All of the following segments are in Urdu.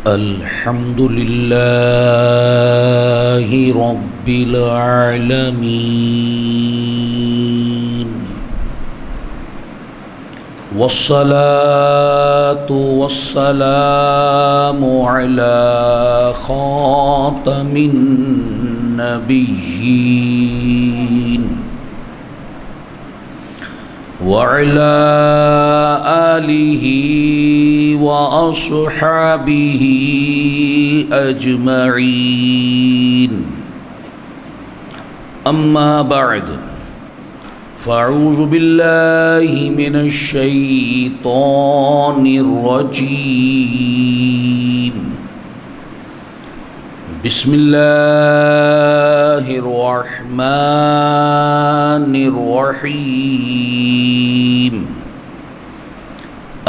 الحمد لله رب العالمين والصلاة والسلام على خاتم النبيين وعلى آله وأصحابه أجمعين أما بعد فأعوذ بالله من الشيطان الرجيم بسم الله الرحمن الرحيم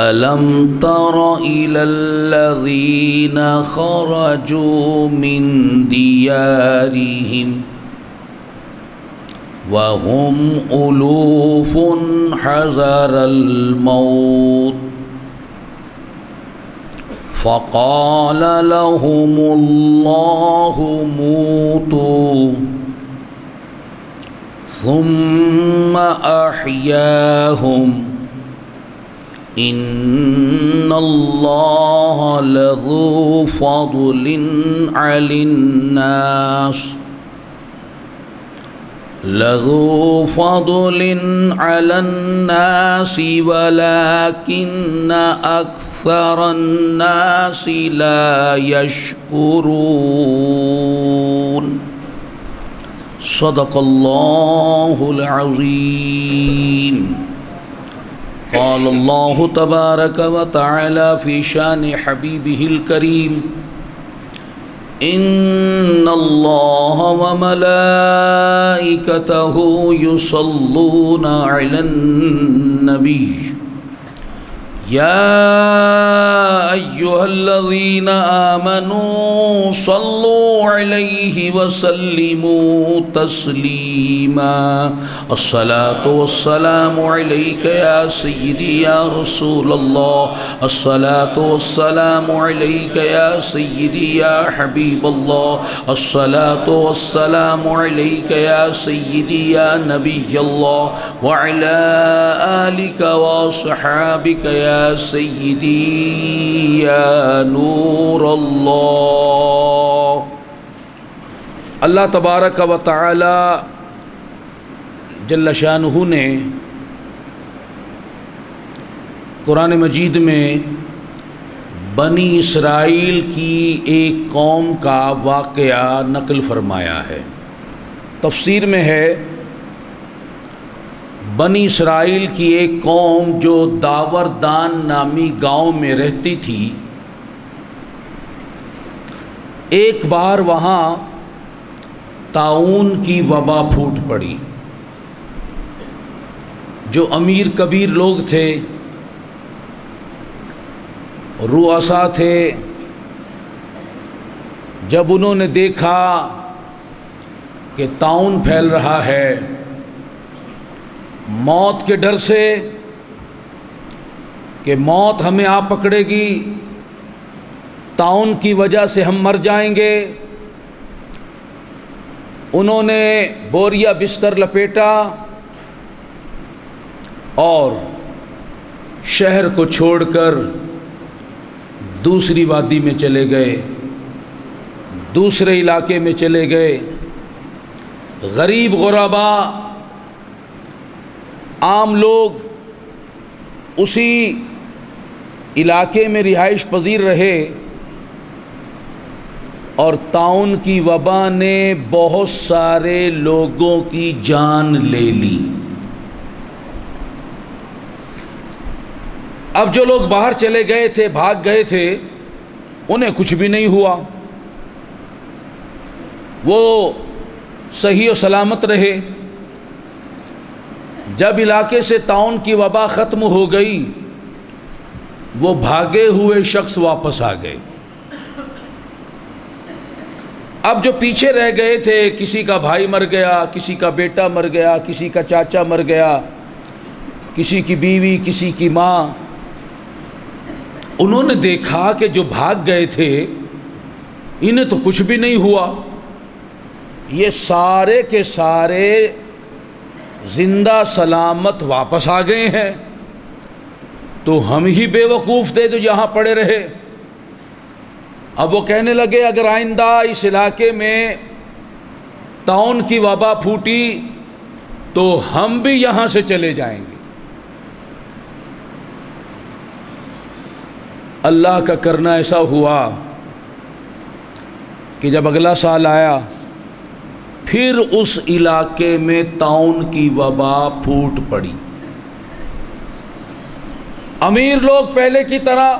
ألم تر إلى الذين خرجوا من ديارهم وهم ألوف حذر الموت فقال لهم الله موتوا ثم أحياهم إن الله لذو فضل على الناس ولكن أكثر الناس لا يشكرون صدق الله العظيم قال الله تبارك وتعالى في شان حبيبه الكريم إن الله وملائكته يصلون على النبي يا أيها الذين آمنوا صلوا عليه وسلموا تسليما الصلاة والسلام عليك يا سيدي يا رسول الله الصلاة والسلام عليك يا سيدي يا حبيب الله الصلاة والسلام عليك يا سيدي يا نبي الله وعلى آلك وصحابك يا سیدی یا نور اللہ۔ اللہ تبارک و تعالی جل شانہ نے قرآن مجید میں بنی اسرائیل کی ایک قوم کا واقعہ نقل فرمایا ہے۔ تفسیر میں ہے بنی اسرائیل کی ایک قوم جو داوردان نامی گاؤں میں رہتی تھی، ایک بار وہاں طاعون کی وبا پھوٹ پڑی۔ جو امیر کبیر لوگ تھے، رؤسا تھے، جب انہوں نے دیکھا کہ طاعون پھیل رہا ہے، موت کے ڈر سے کہ موت ہمیں آ پکڑے گی، طاعون کی وجہ سے ہم مر جائیں گے، انہوں نے بوریا بستر لپیٹا اور شہر کو چھوڑ کر دوسری وادی میں چلے گئے، دوسرے علاقے میں چلے گئے۔ غریب غربا عام لوگ اسی علاقے میں رہائش پذیر رہے اور طاعون کی وبا نے بہت سارے لوگوں کی جان لے لی۔ اب جو لوگ باہر چلے گئے تھے، بھاگ گئے تھے، انہیں کچھ بھی نہیں ہوا، وہ صحیح و سلامت رہے۔ جب علاقے سے طاعون کی وبا ختم ہو گئی، وہ بھاگے ہوئے شخص واپس آ گئے۔ اب جو پیچھے رہ گئے تھے، کسی کا بھائی مر گیا، کسی کا بیٹا مر گیا، کسی کا چاچا مر گیا، کسی کی بیوی، کسی کی ماں، انہوں نے دیکھا کہ جو بھاگ گئے تھے انہیں تو کچھ بھی نہیں ہوا، یہ سارے کے سارے زندہ سلامت واپس آ گئے ہیں، تو ہم ہی بے وقوف تھے جو یہاں پڑے رہے۔ اب وہ کہنے لگے اگر آئندہ اس علاقے میں طاعون کی وبا پھوٹی تو ہم بھی یہاں سے چلے جائیں گے۔ اللہ کا کرنا ایسا ہوا کہ جب اگلا سال آیا پھر اس علاقے میں طاعون کی وبا پھوٹ پڑی۔ امیر لوگ پہلے کی طرح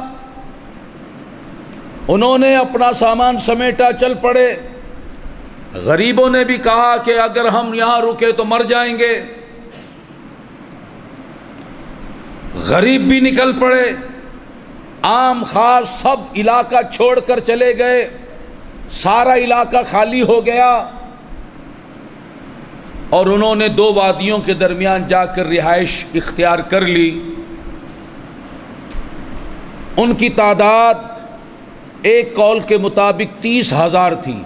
انہوں نے اپنا سامان سمیٹا، چل پڑے۔ غریبوں نے بھی کہا کہ اگر ہم یہاں رکے تو مر جائیں گے۔ غریب بھی نکل پڑے، عام خاص سب علاقہ چھوڑ کر چلے گئے، سارا علاقہ خالی ہو گیا، اور انہوں نے دو وادیوں کے درمیان جا کر رہائش اختیار کر لی۔ ان کی تعداد ایک قول کے مطابق 30,000 تھی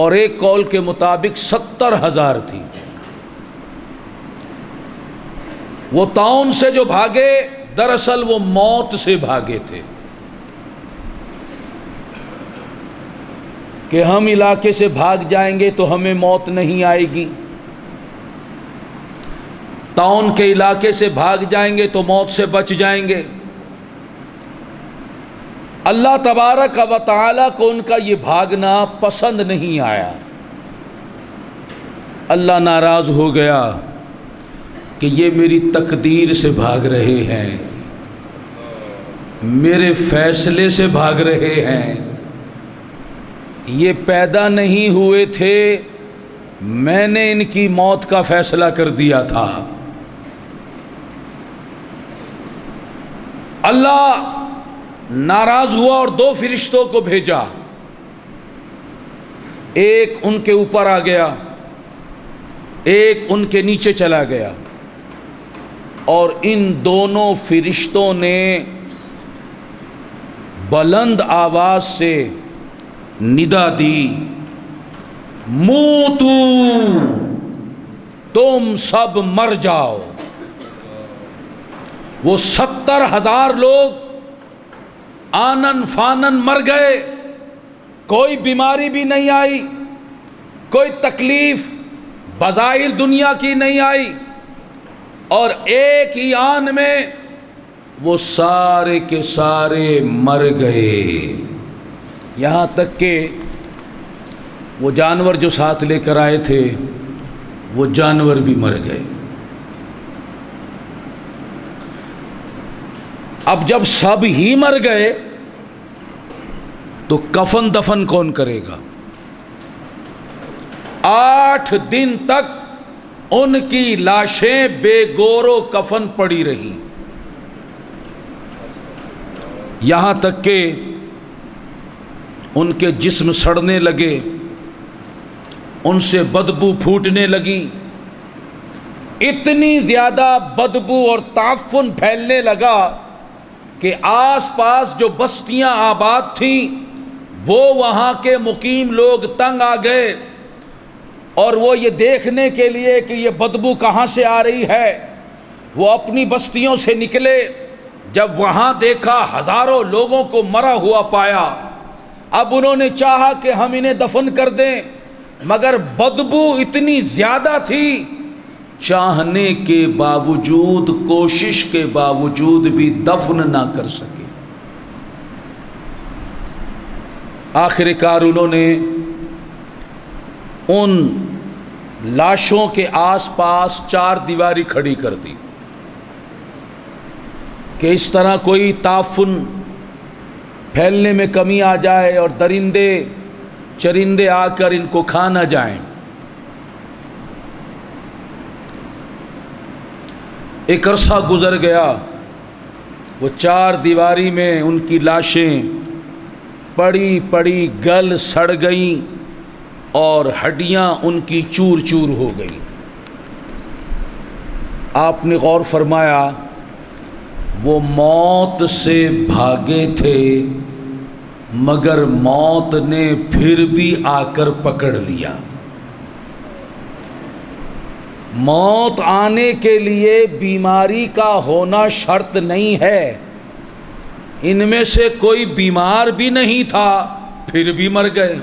اور ایک قول کے مطابق 70,000 تھی۔ وہ طاعون سے جو بھاگے دراصل وہ موت سے بھاگے تھے کہ ہم علاقے سے بھاگ جائیں گے تو ہمیں موت نہیں آئے گی، طاعون کے علاقے سے بھاگ جائیں گے تو موت سے بچ جائیں گے۔ اللہ تبارک و تعالیٰ کو ان کا یہ بھاگنا پسند نہیں آیا۔ اللہ ناراض ہو گیا کہ یہ میری تقدیر سے بھاگ رہے ہیں، میرے فیصلے سے بھاگ رہے ہیں، یہ پیدا نہیں ہوئے تھے، میں نے ان کی موت کا فیصلہ کر دیا تھا۔ اللہ ناراض ہوا اور دو فرشتوں کو بھیجا، ایک ان کے اوپر آ گیا، ایک ان کے نیچے چلا گیا، اور ان دونوں فرشتوں نے بلند آواز سے ندا دی، موتو، تم سب مر جاؤ۔ وہ 70,000 لوگ آنن فانن مر گئے، کوئی بیماری بھی نہیں آئی، کوئی تکلیف بظاہر دنیا کی نہیں آئی، اور ایک ہی آن میں وہ سارے کے سارے مر گئے۔ یہاں تک کہ وہ جانور جو ساتھ لے کر آئے تھے وہ جانور بھی مر گئے۔ اب جب سب ہی مر گئے تو کفن دفن کون کرے گا؟ 8 دن تک ان کی لاشیں بے گور و کفن پڑی رہی، یہاں تک کہ ان کے جسم سڑنے لگے، ان سے بدبو پھوٹنے لگی، اتنی زیادہ بدبو اور تعفن پھیلنے لگا کہ آس پاس جو بستیاں آباد تھیں وہ وہاں کے مقیم لوگ تنگ آ گئے، اور وہ یہ دیکھنے کے لیے کہ یہ بدبو کہاں سے آ رہی ہے وہ اپنی بستیوں سے نکلے۔ جب وہاں دیکھا ہزاروں لوگوں کو مرا ہوا پایا، اب انہوں نے چاہا کہ ہم انہیں دفن کر دیں، مگر بدبو اتنی زیادہ تھی، چاہنے کے باوجود، کوشش کے باوجود بھی دفن نہ کر سکے۔ آخر کار انہوں نے ان لاشوں کے آس پاس 4 دیواری کھڑی کر دی کہ اس طرح کوئی تعفن پھیلنے میں کمی آ جائے اور درندے چرندے آ کر ان کو کھا نہ جائیں۔ ایک عرصہ گزر گیا، وہ 4 دیواری میں ان کی لاشیں پڑی پڑی گل سڑ گئیں اور ہڈیاں ان کی چور چور ہو گئیں۔ آپ نے غور فرمایا وہ موت سے بھاگے تھے مگر موت نے پھر بھی آ کر پکڑ لیا۔ موت آنے کے لیے بیماری کا ہونا شرط نہیں ہے۔ ان میں سے کوئی بیمار بھی نہیں تھا پھر بھی مر گئے۔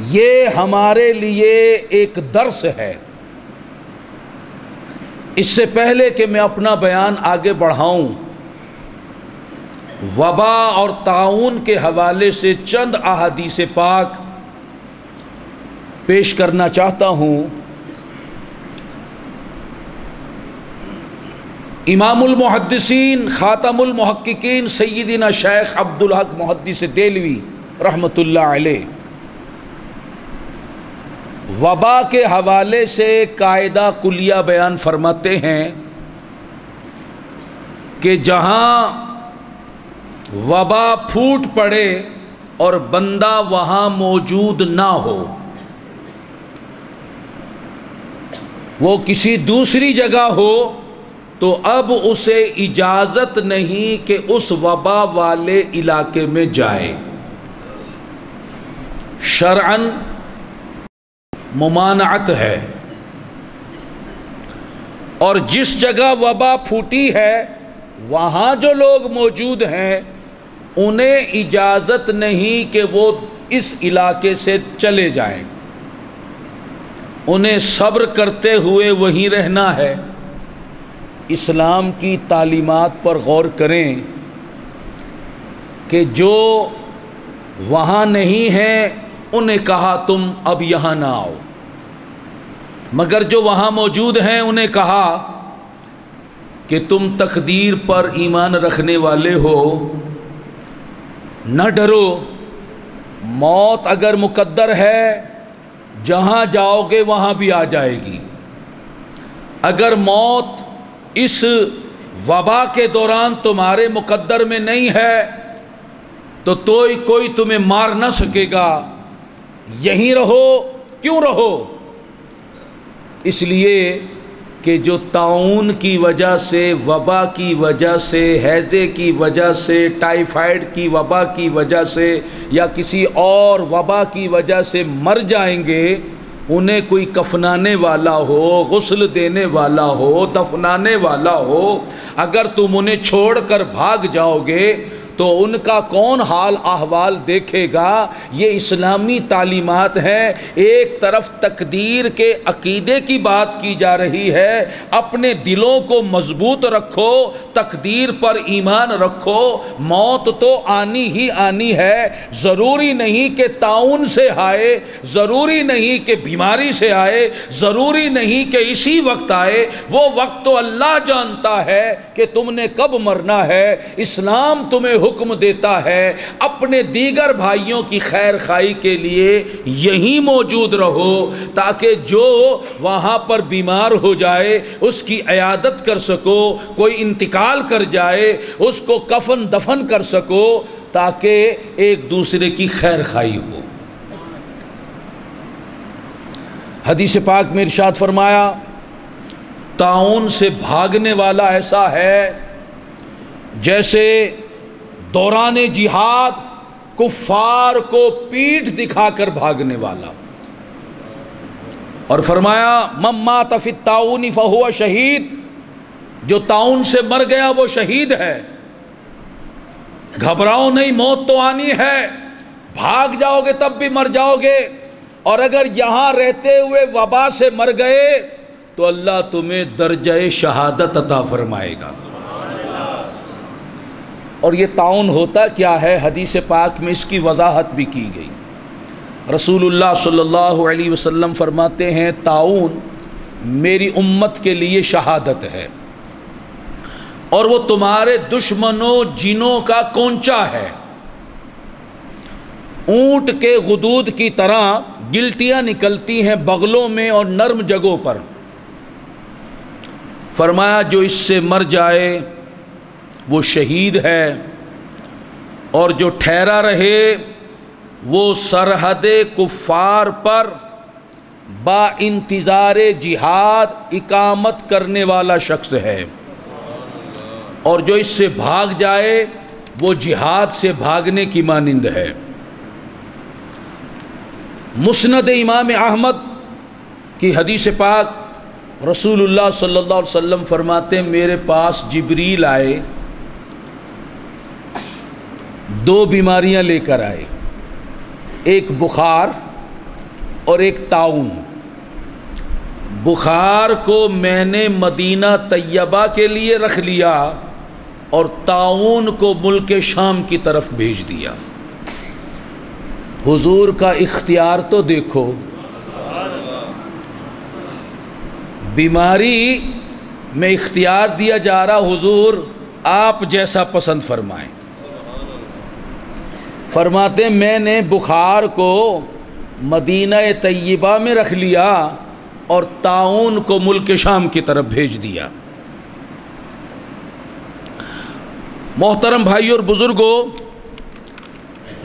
یہ ہمارے لیے ایک درس ہے۔ اس سے پہلے کہ میں اپنا بیان آگے بڑھاؤں، وبا اور طاعون کے حوالے سے چند احادیث پاک پیش کرنا چاہتا ہوں۔ امام المحدثین خاتم المحققین سیدنا شیخ عبدالحق محدث دہلوی رحمۃ اللہ علیہ وبا کے حوالے سے قاعدہ کلیہ بیان فرماتے ہیں کہ جہاں وبا پھوٹ پڑے اور بندہ وہاں موجود نہ ہو، وہ کسی دوسری جگہ ہو، تو اب اسے اجازت نہیں کہ اس وبا والے علاقے میں جائے۔ شرعاً ممانعت ہے، اور جس جگہ وبا پھوٹی ہے وہاں جو لوگ موجود ہیں انہیں اجازت نہیں کہ وہ اس علاقے سے چلے جائیں، انہیں صبر کرتے ہوئے وہیں رہنا ہے۔ اسلام کی تعلیمات پر غور کریں کہ جو وہاں نہیں ہیں انہیں کہا تم اب یہاں نہ آؤ، مگر جو وہاں موجود ہیں انہیں کہا کہ تم تقدیر پر ایمان رکھنے والے ہو، نہ ڈرو، موت اگر مقدر ہے جہاں جاؤ گے وہاں بھی آ جائے گی۔ اگر موت اس وبا کے دوران تمہارے مقدر میں نہیں ہے تو کوئی تمہیں مار نہ سکے گا، یہیں رہو۔ کیوں رہو؟ اس لیے کہ جو طاعون کی وجہ سے، وبا کی وجہ سے، ہیضے کی وجہ سے، ٹائیفائڈ کی وبا کی وجہ سے یا کسی اور وبا کی وجہ سے مر جائیں گے، انہیں کوئی کفنانے والا ہو، غسل دینے والا ہو، دفنانے والا ہو، اگر تم انہیں چھوڑ کر بھاگ جاؤ گے تو ان کا کون حال احوال دیکھے گا؟ یہ اسلامی تعلیمات ہیں۔ ایک طرف تقدیر کے عقیدے کی بات کی جا رہی ہے، اپنے دلوں کو مضبوط رکھو، تقدیر پر ایمان رکھو، موت تو آنی ہی آنی ہے۔ ضروری نہیں کہ طاعون سے آئے، ضروری نہیں کہ بیماری سے آئے، ضروری نہیں کہ اسی وقت آئے، وہ وقت تو اللہ جانتا ہے کہ تم نے کب مرنا ہے۔ اسلام تمہیں حکم دیتا ہے اپنے دیگر بھائیوں کی خیر خواہی کے لیے یہیں موجود رہو، تاکہ جو وہاں پر بیمار ہو جائے اس کی عیادت کر سکو، کوئی انتقال کر جائے اس کو کفن دفن کر سکو، تاکہ ایک دوسرے کی خیر خواہی ہو۔ حدیث پاک میں ارشاد فرمایا، طاعون سے بھاگنے والا ایسا ہے جیسے دوران جہاد کفار کو پیٹھ دکھا کر بھاگنے والا، اور فرمایا من مات فی الطاعون فہو شہید، جو طاعون سے مر گیا وہ شہید ہے۔ گھبراؤ نہیں، موت تو آنی ہے، بھاگ جاؤ گے تب بھی مر جاؤ گے، اور اگر یہاں رہتے ہوئے وبا سے مر گئے تو اللہ تمہیں درجہ شہادت عطا فرمائے گا۔ اور یہ طاعون ہوتا کیا ہے؟ حدیث پاک میں اس کی وضاحت بھی کی گئی۔ رسول اللہ صلی اللہ علیہ وسلم فرماتے ہیں طاعون میری امت کے لیے شہادت ہے، اور وہ تمہارے دشمنوں جنوں کا کونچا ہے، اونٹ کے غدود کی طرح گلٹیاں نکلتی ہیں بغلوں میں اور نرم جگہوں پر۔ فرمایا جو اس سے مر جائے وہ شہید ہے، اور جو ٹھہرا رہے وہ سرحد کفار پر با انتظار جہاد اقامت کرنے والا شخص ہے۔ اور جو اس سے بھاگ جائے وہ جہاد سے بھاگنے کی مانند ہے۔ مسند امام احمد کی حدیث پاک رسول اللہ صلی اللہ علیہ وسلم فرماتے ہیں میرے پاس جبریل آئے، دو بیماریاں لے کر آئے، ایک بخار اور ایک طاعون۔ بخار کو میں نے مدینہ طیبہ کے لیے رکھ لیا اور طاعون کو ملک شام کی طرف بھیج دیا۔ حضور کا اختیار تو دیکھو، بیماری میں اختیار دیا جا رہا، حضور آپ جیسا پسند فرمائیں۔ فرماتے میں نے بخار کو مدینہ طیبہ میں رکھ لیا اور طاعون کو ملک شام کی طرف بھیج دیا۔ محترم بھائی اور بزرگوں،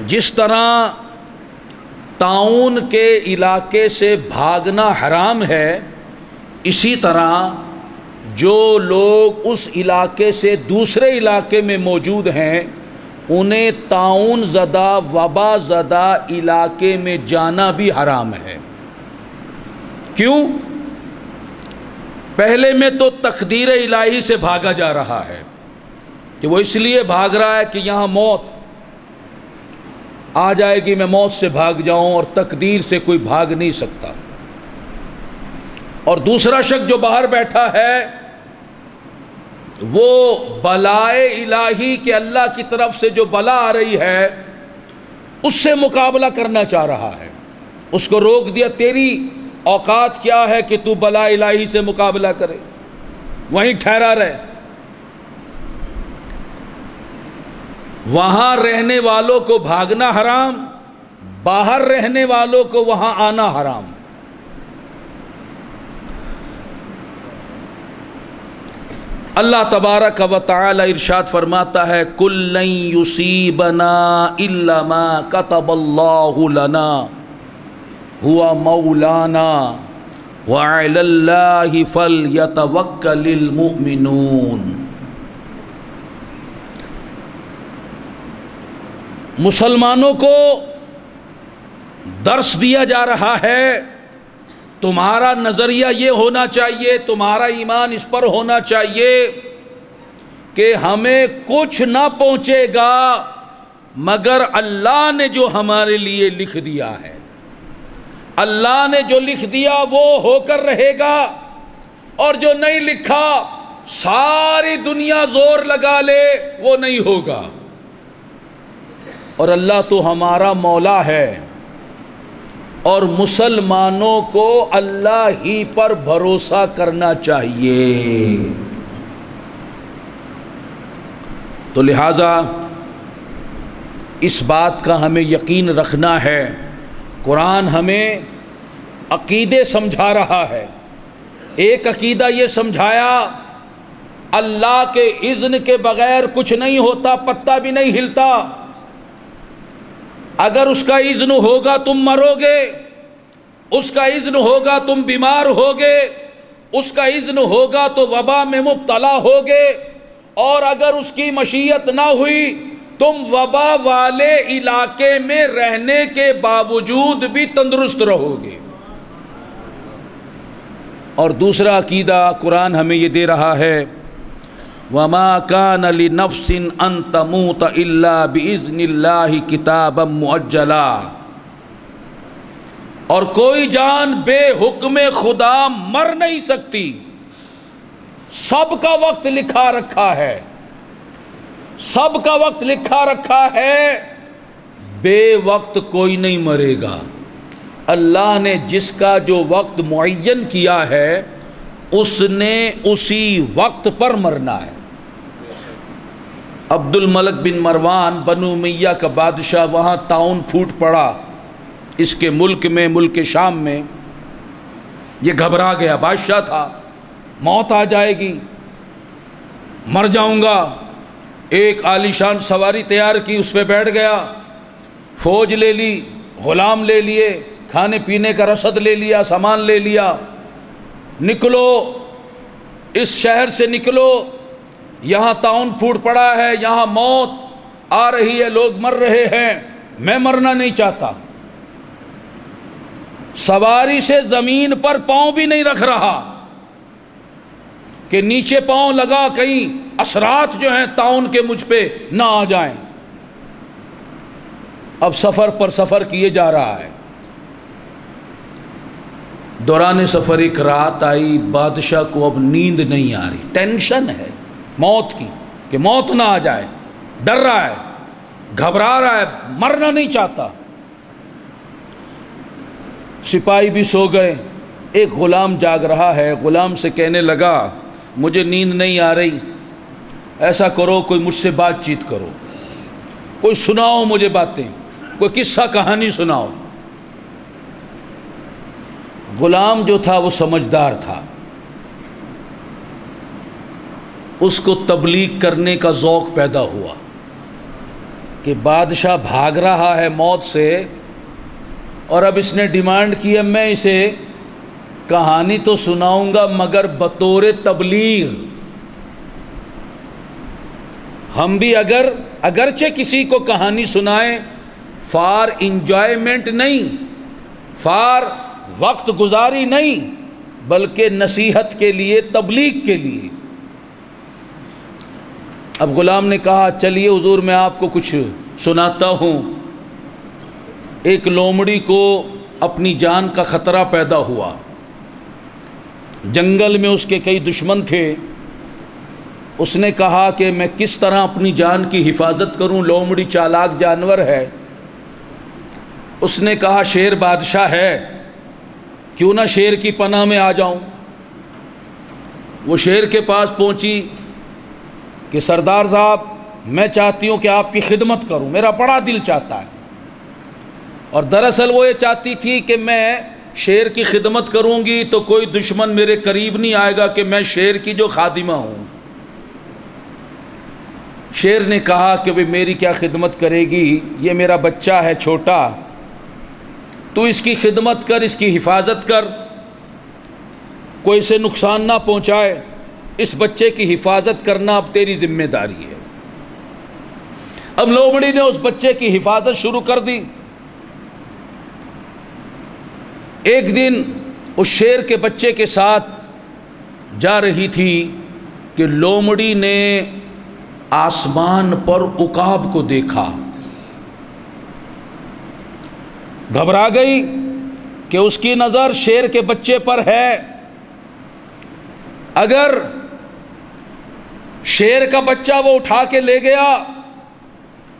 جس طرح طاعون کے علاقے سے بھاگنا حرام ہے، اسی طرح جو لوگ اس علاقے سے دوسرے علاقے میں موجود ہیں انہیں طاعون زدہ وبا زدہ علاقے میں جانا بھی حرام ہے۔ کیوں؟ پہلے میں تو تقدیر الہی سے بھاگا جا رہا ہے کہ وہ اس لیے بھاگ رہا ہے کہ یہاں موت آ جائے گی، میں موت سے بھاگ جاؤں، اور تقدیر سے کوئی بھاگ نہیں سکتا۔ اور دوسرا شخص جو باہر بیٹھا ہے وہ بلائے الہی کہ اللہ کی طرف سے جو بلا آ رہی ہے اس سے مقابلہ کرنا چاہ رہا ہے۔ اس کو روک دیا، تیری اوقات کیا ہے کہ تو بلا الہی سے مقابلہ کرے، وہیں ٹھہرا رہے۔ وہاں رہنے والوں کو بھاگنا حرام، باہر رہنے والوں کو وہاں آنا حرام۔ اللہ تبارک و تعالی ارشاد فرماتا ہے کُلًّا یُصِیبَنَا إِلَّا مَا كَتَبَ اللَّهُ لَنَا هُوَ مَوْلَانَا وَعَلَى اللَّهِ فَلْيَتَوَکَّلِ الْمُؤْمِنُونَ۔ مسلمانوں کو درس دیا جا رہا ہے، تمہارا نظریہ یہ ہونا چاہیے، تمہارا ایمان اس پر ہونا چاہیے کہ ہمیں کچھ نہ پہنچے گا مگر اللہ نے جو ہمارے لیے لکھ دیا ہے۔ اللہ نے جو لکھ دیا وہ ہو کر رہے گا، اور جو نہیں لکھا ساری دنیا زور لگا لے وہ نہیں ہوگا۔ اور اللہ تو ہمارا مولا ہے، اور مسلمانوں کو اللہ ہی پر بھروسہ کرنا چاہیے۔ تو لہذا اس بات کا ہمیں یقین رکھنا ہے، قرآن ہمیں عقیدے سمجھا رہا ہے۔ ایک عقیدہ یہ سمجھایا اللہ کے اذن کے بغیر کچھ نہیں ہوتا، پتا بھی نہیں ہلتا۔ اگر اس کا اذن ہوگا تم مرو گے، اس کا اذن ہوگا تم بیمار ہوگے، اس کا اذن ہوگا تو وبا میں مبتلا ہوگے، اور اگر اس کی مشیت نہ ہوئی تم وبا والے علاقے میں رہنے کے باوجود بھی تندرست رہو گے۔ اور دوسرا عقیدہ قرآن ہمیں یہ دے رہا ہے وَمَا كَانَ لِنَفْسٍ أَن تَمُوتَ إِلَّا بِإِذْنِ اللَّهِ كِتَابًا مُؤَجَّلًا، اور کوئی جان بے حکم خدا مر نہیں سکتی، سب کا وقت لکھا رکھا ہے، سب کا وقت لکھا رکھا ہے، بے وقت کوئی نہیں مرے گا۔ اللہ نے جس کا جو وقت معین کیا ہے اس نے اسی وقت پر مرنا ہے۔ عبد الملک بن مروان بنو امیہ کا بادشاہ، وہاں طاعون پھوٹ پڑا اس کے ملک میں، ملک شام میں۔ یہ گھبرا گیا، بادشاہ تھا، موت آ جائے گی، مر جاؤں گا۔ ایک عالیشان سواری تیار کی، اس پہ بیٹھ گیا، فوج لے لی، غلام لے لیے، کھانے پینے کا رسد لے لیا، سامان لے لیا، نکلو، اس شہر سے نکلو، یہاں طاعون پھوٹ پڑا ہے، یہاں موت آ رہی ہے، لوگ مر رہے ہیں، میں مرنا نہیں چاہتا۔ سواری سے زمین پر پاؤں بھی نہیں رکھ رہا کہ نیچے پاؤں لگا کہیں اثرات جو ہیں طاعون کے مجھ پہ نہ آ جائیں۔ اب سفر پر سفر کیے جا رہا ہے۔ دوران سفر ایک رات آئی، بادشاہ کو اب نیند نہیں آ رہی، ٹینشن ہے موت کی کہ موت نہ آ جائے، ڈر رہا ہے، گھبرا رہا ہے، مرنا نہیں چاہتا۔ سپاہی بھی سو گئے، ایک غلام جاگ رہا ہے، غلام سے کہنے لگا مجھے نیند نہیں آ رہی، ایسا کرو کوئی مجھ سے بات چیت کرو، کوئی سناؤ مجھے باتیں، کوئی قصہ کہانی سناؤ۔ غلام جو تھا وہ سمجھدار تھا، اس کو تبلیغ کرنے کا ذوق پیدا ہوا کہ بادشاہ بھاگ رہا ہے موت سے، اور اب اس نے ڈیمانڈ کی ہے میں اسے کہانی تو سناؤں گا مگر بطور تبلیغ۔ ہم بھی اگرچہ کسی کو کہانی سنائیں فار انجوائمنٹ نہیں، فار وقت گزاری نہیں، بلکہ نصیحت کے لیے، تبلیغ کے لیے۔ اب غلام نے کہا چلیے حضور میں آپ کو کچھ سناتا ہوں۔ ایک لومڑی کو اپنی جان کا خطرہ پیدا ہوا، جنگل میں اس کے کئی دشمن تھے۔ اس نے کہا کہ میں کس طرح اپنی جان کی حفاظت کروں، لومڑی چالاک جانور ہے۔ اس نے کہا شیر بادشاہ ہے، کیوں نہ شیر کی پناہ میں آ جاؤں۔ وہ شیر کے پاس پہنچی کہ سردار صاحب میں چاہتی ہوں کہ آپ کی خدمت کروں، میرا بڑا دل چاہتا ہے۔ اور دراصل وہ یہ چاہتی تھی کہ میں شیر کی خدمت کروں گی تو کوئی دشمن میرے قریب نہیں آئے گا کہ میں شیر کی جو خادمہ ہوں۔ شیر نے کہا کہ بھئی میری کیا خدمت کرے گی، یہ میرا بچہ ہے چھوٹا، تو اس کی خدمت کر، اس کی حفاظت کر، کوئی سے نقصان نہ پہنچائے، اس بچے کی حفاظت کرنا اب تیری ذمہ داری ہے۔ اب لومڑی نے اس بچے کی حفاظت شروع کر دی۔ ایک دن اس شیر کے بچے کے ساتھ جا رہی تھی کہ لومڑی نے آسمان پر عقاب کو دیکھا، گھبرا گئی کہ اس کی نظر شیر کے بچے پر ہے، اگر شیر کا بچہ وہ اٹھا کے لے گیا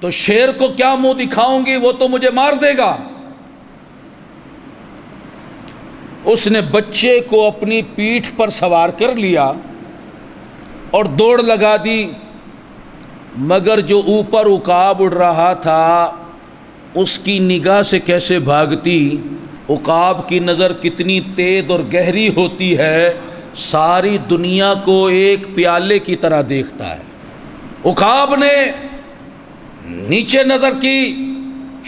تو شیر کو کیا منہ دکھاؤں گی، وہ تو مجھے مار دے گا۔ اس نے بچے کو اپنی پیٹھ پر سوار کر لیا اور دوڑ لگا دی، مگر جو اوپر عقاب اڑ رہا تھا اس کی نگاہ سے کیسے بھاگتی۔ عقاب کی نظر کتنی تیز اور گہری ہوتی ہے، ساری دنیا کو ایک پیالے کی طرح دیکھتا ہے۔ عقاب نے نیچے نظر کی،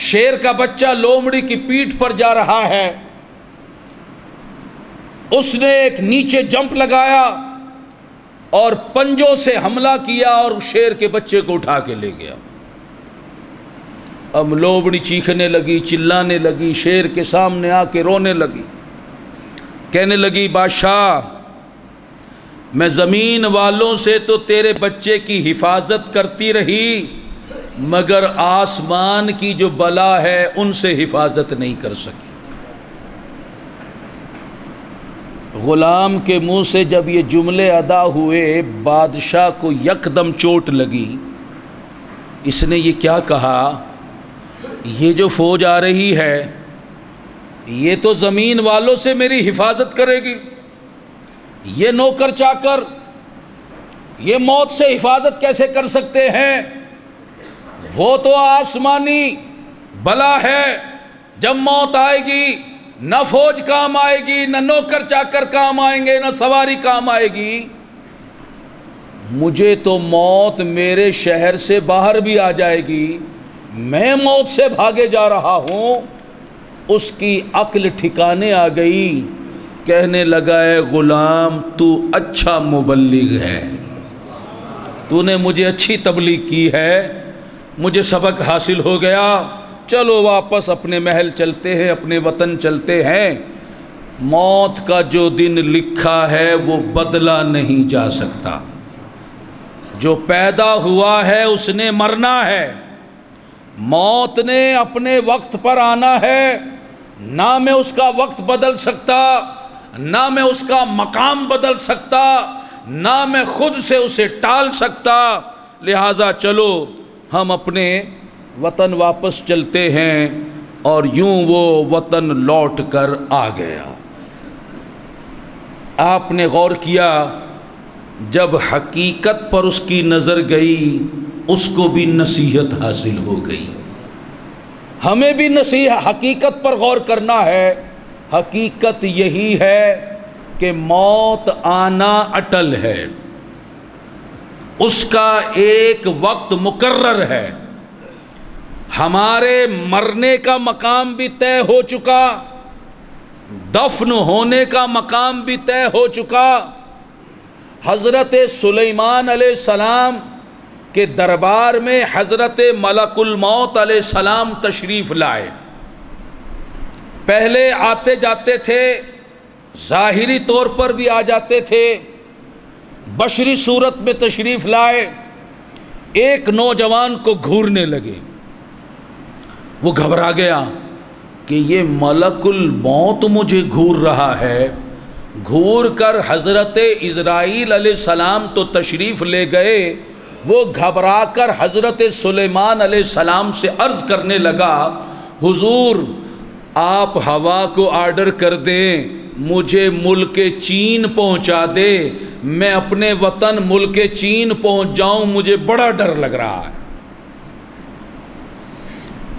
شیر کا بچہ لومڑی کی پیٹھ پر جا رہا ہے، اس نے ایک نیچے جمپ لگایا اور پنجوں سے حملہ کیا اور شیر کے بچے کو اٹھا کے لے گیا۔ اب لومڑی چیخنے لگی، چلانے لگی، شیر کے سامنے آ کے رونے لگی، کہنے لگی بادشاہ میں زمین والوں سے تو تیرے بچے کی حفاظت کرتی رہی، مگر آسمان کی جو بلا ہے ان سے حفاظت نہیں کر سکی۔ غلام کے منہ سے جب یہ جملے ادا ہوئے، بادشاہ کو یکدم چوٹ لگی۔ اس نے یہ کیا کہا، یہ جو فوج آ رہی ہے یہ تو زمین والوں سے میری حفاظت کرے گی، یہ نوکر چاکر یہ موت سے حفاظت کیسے کر سکتے ہیں؟ وہ تو آسمانی بلا ہے، جب موت آئے گی نہ فوج کام آئے گی، نہ نوکر چاکر کام آئیں گے، نہ سواری کام آئے گی۔ مجھے تو موت میرے شہر سے باہر بھی آ جائے گی، میں موت سے بھاگے جا رہا ہوں۔ اس کی عقل ٹھکانے آ گئی، کہنے لگا اے غلام تو اچھا مبلغ ہے، تو نے مجھے اچھی تبلیغ کی ہے، مجھے سبق حاصل ہو گیا، چلو واپس اپنے محل چلتے ہیں، اپنے وطن چلتے ہیں۔ موت کا جو دن لکھا ہے وہ بدلا نہیں جا سکتا۔ جو پیدا ہوا ہے اس نے مرنا ہے، موت نے اپنے وقت پر آنا ہے، نہ میں اس کا وقت بدل سکتا، نہ میں اس کا مقام بدل سکتا، نہ میں خود سے اسے ٹال سکتا۔ لہٰذا چلو ہم اپنے وطن واپس چلتے ہیں، اور یوں وہ وطن لوٹ کر آ گیا۔ آپ نے غور کیا، جب حقیقت پر اس کی نظر گئی اس کو بھی نصیحت حاصل ہو گئی۔ ہمیں بھی نصیحت حقیقت پر غور کرنا ہے۔ حقیقت یہی ہے کہ موت آنا اٹل ہے، اس کا ایک وقت مقرر ہے۔ ہمارے مرنے کا مقام بھی طے ہو چکا، دفن ہونے کا مقام بھی طے ہو چکا۔ حضرت سلیمان علیہ السلام کے دربار میں حضرت ملک الموت علیہ السلام تشریف لائے۔ پہلے آتے جاتے تھے، ظاہری طور پر بھی آ جاتے تھے، بشری صورت میں تشریف لائے۔ ایک نوجوان کو گھورنے لگے، وہ گھبرا گیا کہ یہ ملک الموت مجھے گھور رہا ہے۔ گھور کر حضرت عزرائیل علیہ السلام تو تشریف لے گئے، وہ گھبرا کر حضرت سلیمان علیہ السلام سے عرض کرنے لگا، حضور آپ ہوا کو آرڈر کر دیں، مجھے ملک چین پہنچا دے، میں اپنے وطن ملک چین پہنچ جاؤں، مجھے بڑا ڈر لگ رہا ہے۔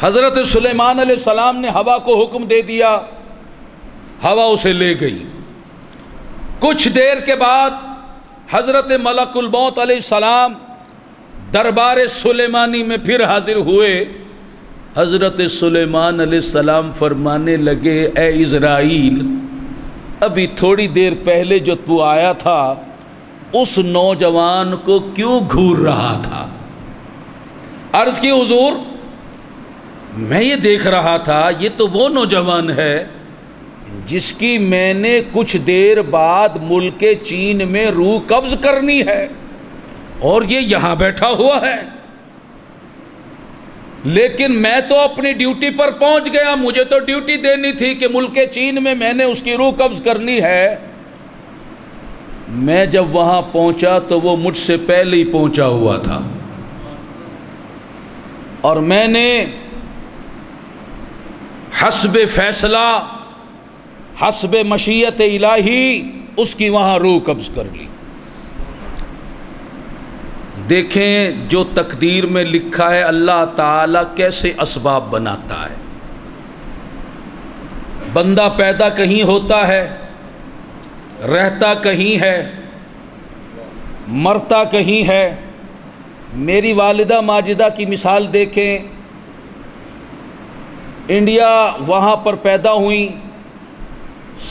حضرت سلیمان علیہ السلام نے ہوا کو حکم دے دیا، ہوا اسے لے گئی۔ کچھ دیر کے بعد حضرت ملک الموت علیہ السلام دربار سلیمانی میں پھر حاضر ہوئے۔ حضرت سلیمان علیہ السلام فرمانے لگے، اے عزرائیل، ابھی تھوڑی دیر پہلے جو تو آیا تھا اس نوجوان کو کیوں گھور رہا تھا؟ عرض کی حضور میں یہ دیکھ رہا تھا، یہ تو وہ نوجوان ہے جس کی میں نے کچھ دیر بعد ملک چین میں روح قبض کرنی ہے، اور یہ یہاں بیٹھا ہوا ہے، لیکن میں تو اپنی ڈیوٹی پر پہنچ گیا، مجھے تو ڈیوٹی دینی تھی کہ ملک چین میں نے اس کی روح قبض کرنی ہے۔ میں جب وہاں پہنچا تو وہ مجھ سے پہلے ہی پہنچا ہوا تھا، اور میں نے حسب فیصلہ، حسب مشیت الہی اس کی وہاں روح قبض کر لی۔ دیکھیں جو تقدیر میں لکھا ہے اللہ تعالیٰ کیسے اسباب بناتا ہے۔ بندہ پیدا کہیں ہوتا ہے، رہتا کہیں ہے، مرتا کہیں ہے۔ میری والدہ ماجدہ کی مثال دیکھیں، انڈیا وہاں پر پیدا ہوئی،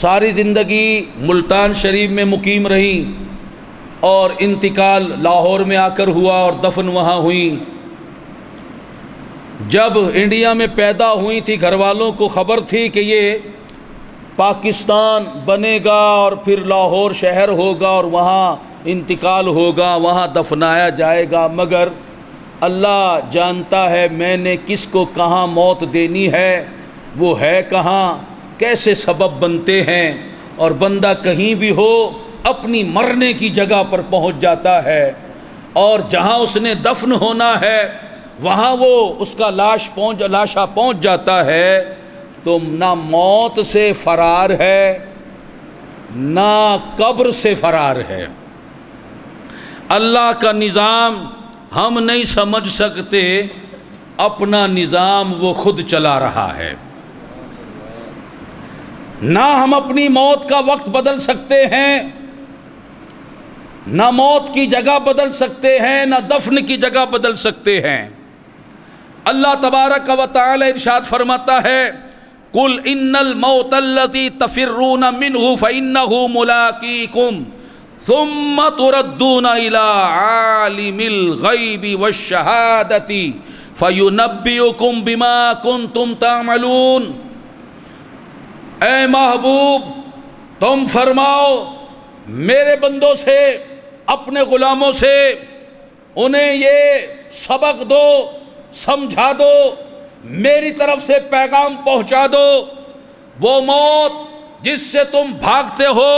ساری زندگی ملتان شریف میں مقیم رہی، اور انتقال لاہور میں آ کر ہوا اور دفن وہاں ہوئی۔ جب انڈیا میں پیدا ہوئی تھی گھر والوں کو خبر تھی کہ یہ پاکستان بنے گا اور پھر لاہور شہر ہوگا اور وہاں انتقال ہوگا، وہاں دفنایا جائے گا، مگر اللہ جانتا ہے میں نے کس کو کہاں موت دینی ہے، وہ ہے کہاں، کیسے سبب بنتے ہیں، اور بندہ کہیں بھی ہو اپنی مرنے کی جگہ پر پہنچ جاتا ہے، اور جہاں اس نے دفن ہونا ہے وہاں وہ اس کا لاشا پہنچ جاتا ہے۔ تو نہ موت سے فرار ہے نہ قبر سے فرار ہے۔ اللہ کا نظام ہم نہیں سمجھ سکتے، اپنا نظام وہ خود چلا رہا ہے۔ نہ ہم اپنی موت کا وقت بدل سکتے ہیں، نہ موت کی جگہ بدل سکتے ہیں، نہ دفن کی جگہ بدل سکتے ہیں۔ اللہ تبارک و تعالی ارشاد فرماتا ہے، قُلْ إِنَّ الْمَوْتَ الَّذِي تَفِرُّونَ مِنْهُ فَإِنَّهُ مُلَاقِيكُمْ ثم تردون الی عالم الغیب والشہادۃ فینبئکم بما کنتم تعملون۔ اے محبوب تم فرماؤ میرے بندوں سے، اپنے غلاموں سے، انہیں یہ سبق دو، سمجھا دو، میری طرف سے پیغام پہنچا دو، وہ موت جس سے تم بھاگتے ہو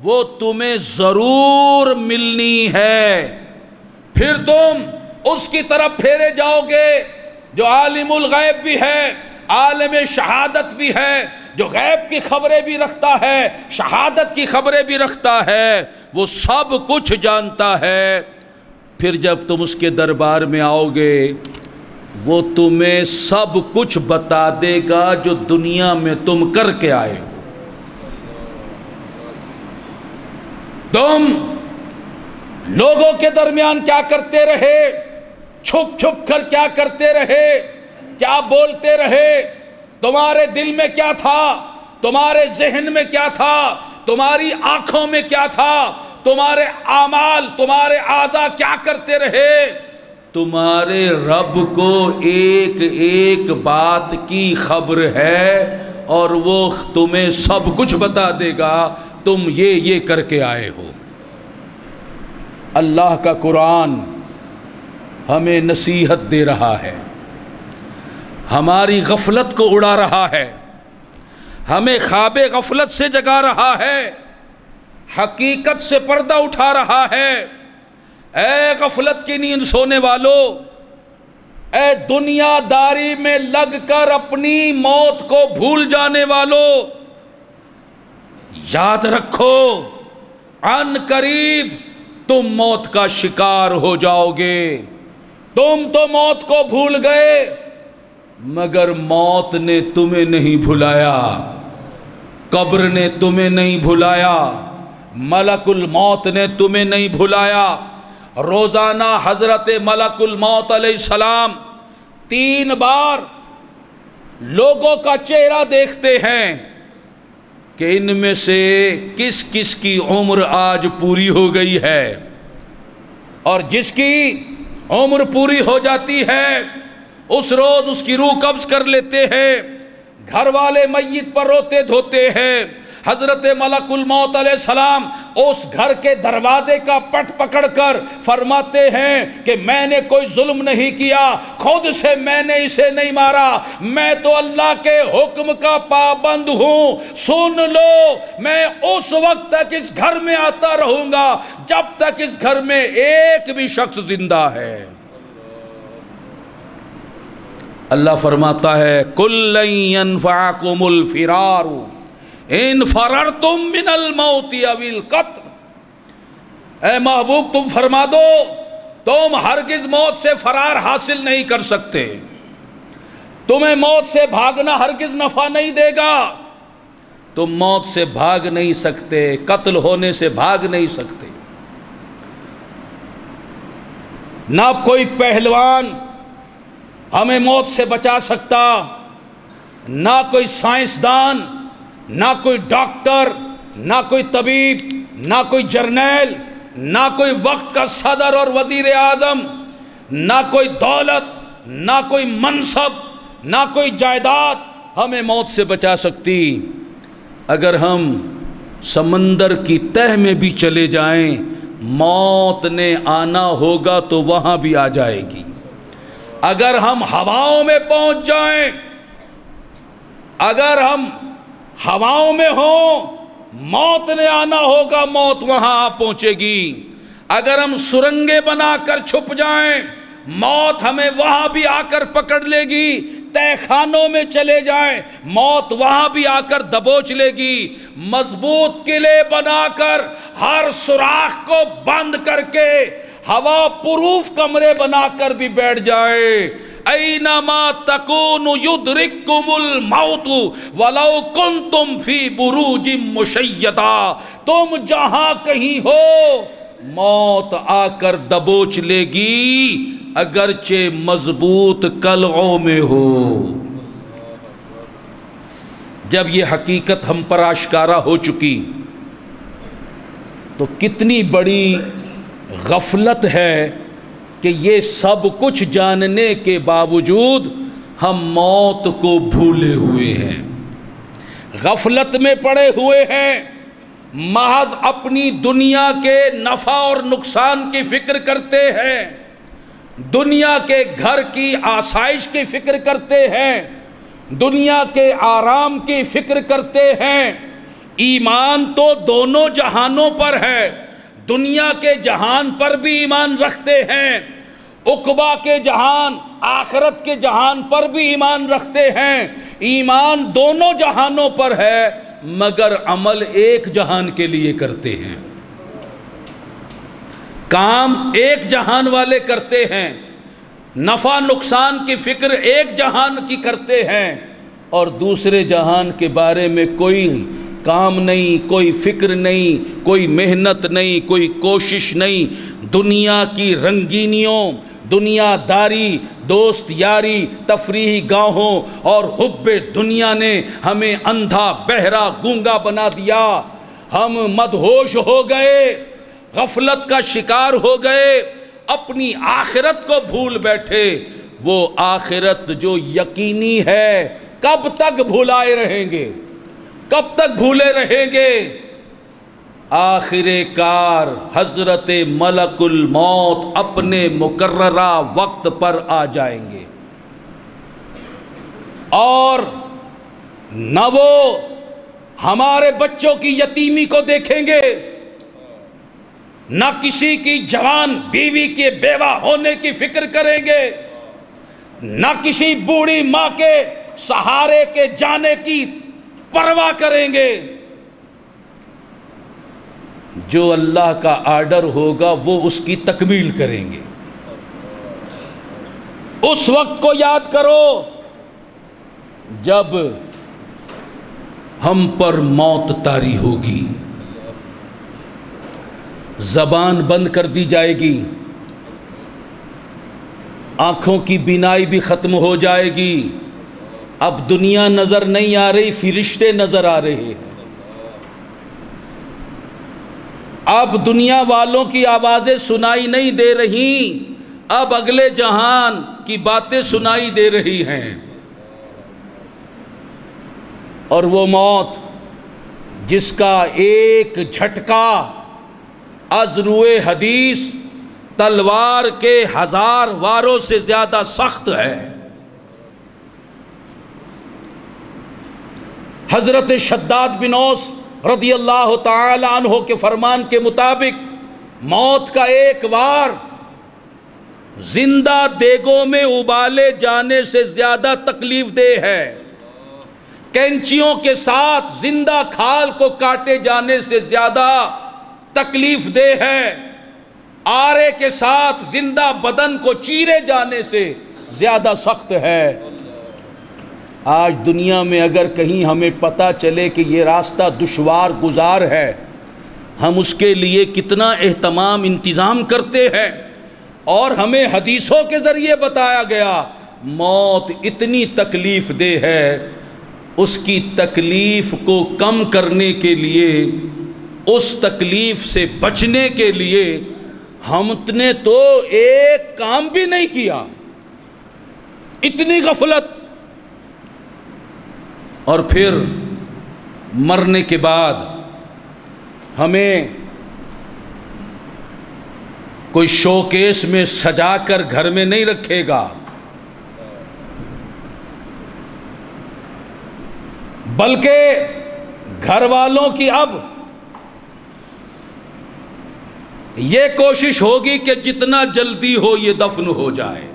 وہ تمہیں ضرور ملنی ہے، پھر تم اس کی طرف پھیرے جاؤ گے جو عالم الغیب بھی ہے، عالم شہادت بھی ہے، جو غیب کی خبریں بھی رکھتا ہے، شہادت کی خبریں بھی رکھتا ہے، وہ سب کچھ جانتا ہے۔ پھر جب تم اس کے دربار میں آؤ گے وہ تمہیں سب کچھ بتا دے گا جو دنیا میں تم کر کے آئے ہو۔ تم لوگوں کے درمیان کیا کرتے رہے، چھپ چھپ کر کیا کرتے رہے، کیا بولتے رہے، تمہارے دل میں کیا تھا، تمہارے ذہن میں کیا تھا، تمہاری آنکھوں میں کیا تھا، تمہارے اعمال، تمہارے اعضاء کیا کرتے رہے، تمہارے رب کو ایک ایک بات کی خبر ہے اور وہ تمہیں سب کچھ بتا دے گا تم یہ کر کے آئے ہو۔ اللہ کا قرآن ہمیں نصیحت دے رہا ہے، ہماری غفلت کو اڑا رہا ہے، ہمیں خواب غفلت سے جگا رہا ہے، حقیقت سے پردہ اٹھا رہا ہے۔ اے غفلت کی نیند سونے والو، اے دنیا داری میں لگ کر اپنی موت کو بھول جانے والو، یاد رکھو عن قریب تم موت کا شکار ہو جاؤ گے۔ تم تو موت کو بھول گئے مگر موت نے تمہیں نہیں بھلایا، قبر نے تمہیں نہیں بھلایا، ملک الموت نے تمہیں نہیں بھلایا۔ روزانہ حضرت ملک الموت علیہ السلام 3 بار لوگوں کا چہرہ دیکھتے ہیں کہ ان میں سے کس کس کی عمر آج پوری ہو گئی ہے، اور جس کی عمر پوری ہو جاتی ہے اس روز اس کی روح قبض کر لیتے ہیں، گھر والے میت پر روتے دھوتے ہیں۔ حضرت ملک الموت علیہ السلام اس گھر کے دروازے کا پٹ پکڑ کر فرماتے ہیں کہ میں نے کوئی ظلم نہیں کیا، خود سے میں نے اسے نہیں مارا، میں تو اللہ کے حکم کا پابند ہوں، سن لو میں اس وقت تک اس گھر میں آتا رہوں گا جب تک اس گھر میں ایک بھی شخص زندہ ہے۔ اللہ فرماتا ہے قُلْ لَن يَنْفَعَكُمُ الْفِرَارُ اِنْ فَرَرْتُم مِّنَ الْمَوْتِ اَوِ الْقَتْلِ۔ اے محبوب تم فرما دو تم ہرگز موت سے فرار حاصل نہیں کر سکتے، تمہیں موت سے بھاگنا ہرگز نفع نہیں دے گا، تم موت سے بھاگ نہیں سکتے، قتل ہونے سے بھاگ نہیں سکتے۔ نہ کوئی پہلوان ہمیں موت سے بچا سکتا، نہ کوئی سائنسدان، نہ کوئی ڈاکٹر، نہ کوئی طبیب، نہ کوئی جرنیل، نہ کوئی وقت کا صدر اور وزیر اعظم، نہ کوئی دولت، نہ کوئی منصب، نہ کوئی جائیداد ہمیں موت سے بچا سکتی۔ اگر ہم سمندر کی تہ میں بھی چلے جائیں موت نے آنا ہوگا تو وہاں بھی آ جائے گی۔ اگر ہم ہواؤں میں پہنچ جائیں، اگر ہم ہواؤں میں ہوں موت نے آنا ہوگا، موت وہاں آ پہنچے گی۔ اگر ہم سرنگیں بنا کر چھپ جائیں موت ہمیں وہاں بھی آ کر پکڑ لے گی، تہ خانوں میں چلے جائیں موت وہاں بھی آ کر دبوچ لے گی۔ مضبوط قلعے بنا کر ہر سوراخ کو بند کر کے ہوا پروف کمرے بنا کر بھی بیٹھ جائے، اینما تکون یدرککم الموت ولو کنتم فی بروج مشیدہ۔ تم جہاں کہیں ہو موت آ کر دبوچ لے گی اگرچہ مضبوط قلعوں میں ہو۔ جب یہ حقیقت ہم پر آشکارا ہو چکی تو کتنی بڑی غفلت ہے کہ یہ سب کچھ جاننے کے باوجود ہم موت کو بھولے ہوئے ہیں، غفلت میں پڑے ہوئے ہیں، محض اپنی دنیا کے نفع اور نقصان کی فکر کرتے ہیں، دنیا کے گھر کی آسائش کی فکر کرتے ہیں، دنیا کے آرام کی فکر کرتے ہیں۔ ایمان تو دونوں جہانوں پر ہے، دنیا کے جہان پر بھی ایمان رکھتے ہیں، عقبہ کے جہان آخرت کے جہان پر بھی ایمان رکھتے ہیں۔ ایمان دونوں جہانوں پر ہے، مگر عمل ایک جہان کے لیے کرتے ہیں، کام ایک جہان والے کرتے ہیں، نفع نقصان کی فکر ایک جہان کی کرتے ہیں، اور دوسرے جہان کے بارے میں کوئی کام نہیں، کوئی فکر نہیں، کوئی محنت نہیں، کوئی کوشش نہیں۔ دنیا کی رنگینیوں، دنیا داری، دوست یاری، تفریحی گاہوں اور حب دنیا نے ہمیں اندھا بہرا گونگا بنا دیا۔ ہم مدہوش ہو گئے، غفلت کا شکار ہو گئے، اپنی آخرت کو بھول بیٹھے۔ وہ آخرت جو یقینی ہے کب تک بھلائے رہیں گے، کب تک بھولے رہیں گے؟ آخر کار حضرت ملک الموت اپنے مقررہ وقت پر آ جائیں گے، اور نہ وہ ہمارے بچوں کی یتیمی کو دیکھیں گے، نہ کسی کی جوان بیوی کے بیوہ ہونے کی فکر کریں گے، نہ کسی بوڑھی ماں کے سہارے کے جانے کی پرواہ کریں گے۔ جو اللہ کا آرڈر ہوگا وہ اس کی تکمیل کریں گے۔ اس وقت کو یاد کرو جب ہم پر موت طاری ہوگی، زبان بند کر دی جائے گی، آنکھوں کی بینائی بھی ختم ہو جائے گی، اب دنیا نظر نہیں آ رہی، فرشتے نظر آ رہے ہیں، اب دنیا والوں کی آوازیں سنائی نہیں دے رہی، اب اگلے جہان کی باتیں سنائی دے رہی ہیں۔ اور وہ موت جس کا ایک جھٹکا از روئے حدیث تلوار کے 1000 واروں سے زیادہ سخت ہے۔ حضرت شداد بن اوس رضی اللہ تعالی عنہ کے فرمان کے مطابق موت کا ایک وار زندہ دیگوں میں ابالے جانے سے زیادہ تکلیف دہ ہے، کینچیوں کے ساتھ زندہ کھال کو کاٹے جانے سے زیادہ تکلیف دہ ہے، آرے کے ساتھ زندہ بدن کو چیرے جانے سے زیادہ سخت ہے۔ آج دنیا میں اگر کہیں ہمیں پتہ چلے کہ یہ راستہ دشوار گزار ہے، ہم اس کے لیے کتنا اہتمام انتظام کرتے ہیں، اور ہمیں حدیثوں کے ذریعے بتایا گیا موت اتنی تکلیف دہ ہے، اس کی تکلیف کو کم کرنے کے لیے، اس تکلیف سے بچنے کے لیے ہم نے تو ایک کام بھی نہیں کیا، اتنی غفلت۔ اور پھر مرنے کے بعد ہمیں کوئی شوکیس میں سجا کر گھر میں نہیں رکھے گا، بلکہ گھر والوں کی اب یہ کوشش ہوگی کہ جتنا جلدی ہو یہ دفن ہو جائے۔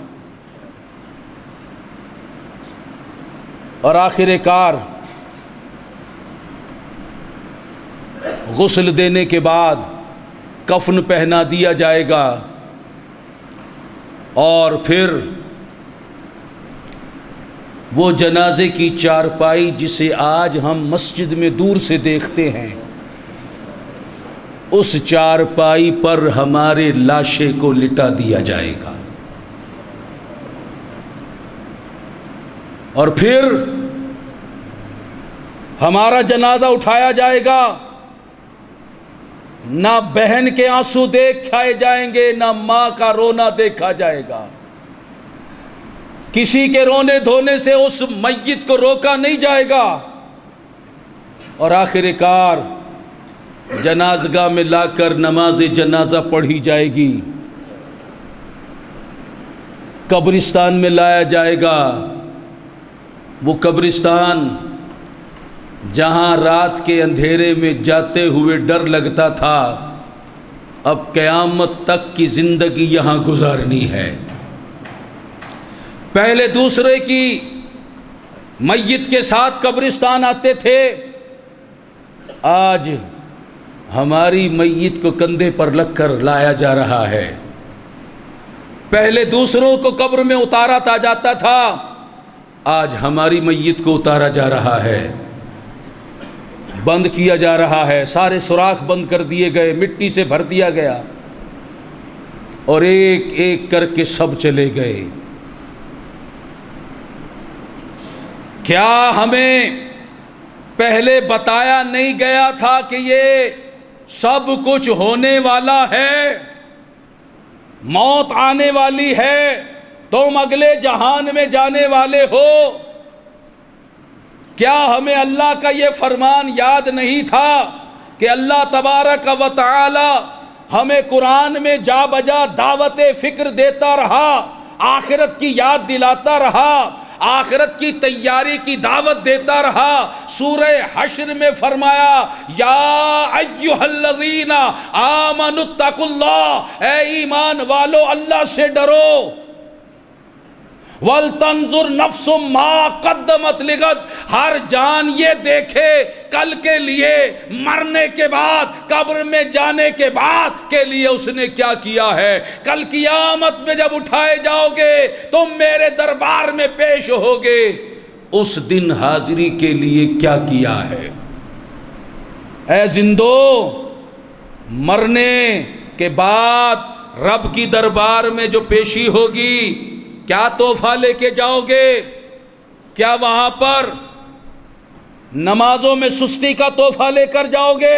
اور آخر کار غسل دینے کے بعد کفن پہنا دیا جائے گا، اور پھر وہ جنازے کی چارپائی جسے آج ہم مسجد میں دور سے دیکھتے ہیں، اس چارپائی پر ہمارے لاشیں کو لٹا دیا جائے گا، اور پھر ہمارا جنازہ اٹھایا جائے گا، نہ بہن کے آنسو دیکھائے جائیں گے، نہ ماں کا رونا دیکھا جائے گا۔ کسی کے رونے دھونے سے اس میت کو روکا نہیں جائے گا، اور آخر کار جنازگاہ میں لا کر نماز جنازہ پڑھی جائے گی، قبرستان میں لایا جائے گا۔ وہ قبرستان جہاں رات کے اندھیرے میں جاتے ہوئے ڈر لگتا تھا، اب قیامت تک کی زندگی یہاں گزارنی ہے۔ پہلے دوسرے کی میت کے ساتھ قبرستان آتے تھے، آج ہماری میت کو کندھے پر رکھ کر لایا جا رہا ہے۔ پہلے دوسروں کو قبر میں اتارا جاتا تھا، آج ہماری میت کو اتارا جا رہا ہے، بند کیا جا رہا ہے، سارے سوراخ بند کر دیے گئے، مٹی سے بھر دیا گیا، اور ایک ایک کر کے سب چلے گئے۔ کیا ہمیں پہلے بتایا نہیں گیا تھا کہ یہ سب کچھ ہونے والا ہے، موت آنے والی ہے، تم اگلے جہان میں جانے والے ہو؟ کیا ہمیں اللہ کا یہ فرمان یاد نہیں تھا کہ اللہ تبارک و تعالی ہمیں قرآن میں جا بجا دعوت فکر دیتا رہا، آخرت کی یاد دلاتا رہا، آخرت کی تیاری کی دعوت دیتا رہا؟ سورہ حشر میں فرمایا یا ایھا الذین آمنوا اتقوا اللہ، اے ایمان والو اللہ سے ڈرو، وَلْتَنْظُرْ نَفْسٌ مَا قَدَّمَتْ لِغَدٍ، ہر جان یہ دیکھے کل کے لیے، مرنے کے بعد، قبر میں جانے کے بعد کے لیے اس نے کیا کیا ہے۔ کل قیامت میں جب اٹھائے جاؤ گے، تم میرے دربار میں پیش ہوگے، اس دن حاضری کے لیے کیا کیا ہے۔ اے زندو، مرنے کے بعد رب کی دربار میں جو پیشی ہوگی، کیا تحفہ لے کے جاؤ گے؟ کیا وہاں پر نمازوں میں سستی کا تحفہ لے کر جاؤ گے؟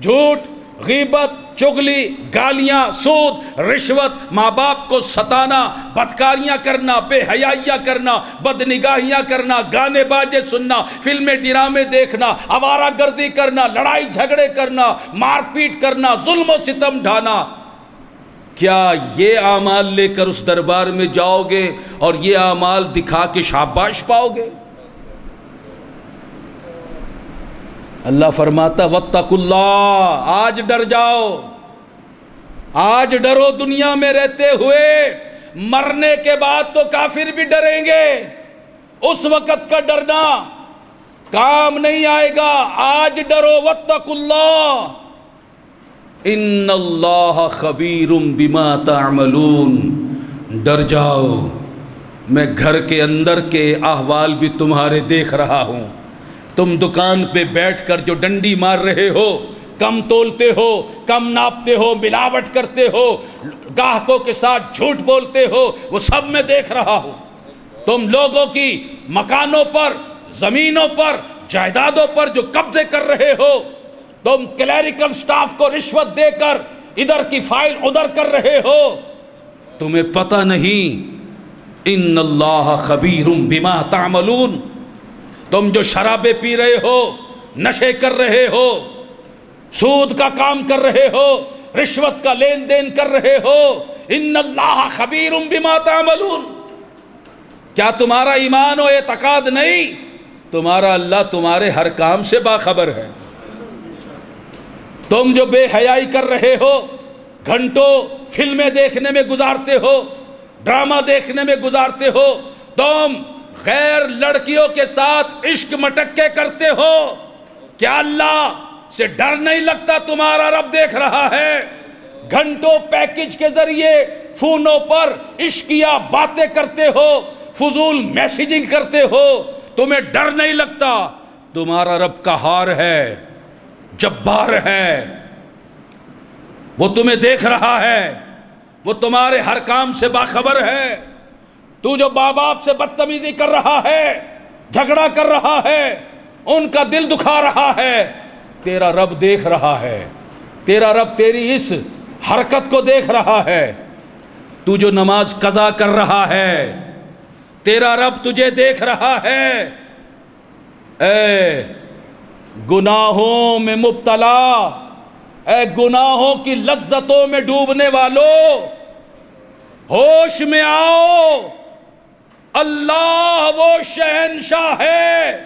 جھوٹ، غیبت، چغلی، گالیاں، سود، رشوت، ماں باپ کو ستانا، بدکاریاں کرنا، بے حیائیاں کرنا، بدنگاہیاں کرنا، گانے باجے سننا، فلمیں ڈرامے دیکھنا، آوارہ گردی کرنا، لڑائی جھگڑے کرنا، مار پیٹ کرنا، ظلم و ستم ڈھانا، کیا یہ اعمال لے کر اس دربار میں جاؤ گے اور یہ اعمال دکھا کے شاباش پاؤ گے؟ اللہ فرماتا واتقوا اللہ، آج ڈر جاؤ، آج ڈرو دنیا میں رہتے ہوئے، مرنے کے بعد تو کافر بھی ڈریں گے، اس وقت کا ڈرنا کام نہیں آئے گا، آج ڈرو واتقوا اللہ، ان اللہ خبیر بما تعملون، ڈر جاؤ، میں گھر کے اندر کے احوال بھی تمہارے دیکھ رہا ہوں۔ تم دکان پہ بیٹھ کر جو ڈنڈی مار رہے ہو، کم تولتے ہو، کم ناپتے ہو، ملاوٹ کرتے ہو، گاہکوں کے ساتھ جھوٹ بولتے ہو، وہ سب میں دیکھ رہا ہوں۔ تم لوگوں کی مکانوں پر، زمینوں پر، جائیدادوں پر جو قبضے کر رہے ہو، تم کلیریکل سٹاف کو رشوت دے کر ادھر کی فائل ادھر کر رہے ہو، تمہیں پتہ نہیں ان اللہ خبیر بما تعملون۔ تم جو شرابیں پی رہے ہو، نشے کر رہے ہو، سود کا کام کر رہے ہو، رشوت کا لین دین کر رہے ہو، ان اللہ خبیر بما تعملون، کیا تمہارا ایمان و اعتقاد نہیں؟ تمہارا اللہ تمہارے ہر کام سے باخبر ہے۔ تم جو بے حیائی کر رہے ہو، گھنٹوں فلمیں دیکھنے میں گزارتے ہو، ڈرامہ دیکھنے میں گزارتے ہو، تم غیر لڑکیوں کے ساتھ عشق مٹکے کرتے ہو، کیا اللہ سے ڈر نہیں لگتا؟ تمہارا رب دیکھ رہا ہے۔ گھنٹوں پیکج کے ذریعے فونوں پر عشقیہ باتیں کرتے ہو، فضول میسیجنگ کرتے ہو، تمہیں ڈر نہیں لگتا؟ تمہارا رب قہار ہے، جبار ہے، وہ تمہیں دیکھ رہا ہے، وہ تمہارے ہر کام سے باخبر ہے۔ تو جو ماں باپ سے بدتمیزی کر رہا ہے، جھگڑا کر رہا ہے، ان کا دل دکھا رہا ہے، تیرا رب دیکھ رہا ہے۔ تیرا رب تیری اس حرکت کو دیکھ رہا ہے، تو جو نماز قضا کر رہا ہے، تیرا رب تجھے دیکھ رہا ہے۔ اے گناہوں میں مبتلا، اے گناہوں کی لذتوں میں ڈوبنے والوں، ہوش میں آؤ، اللہ وہ شہنشاہ ہے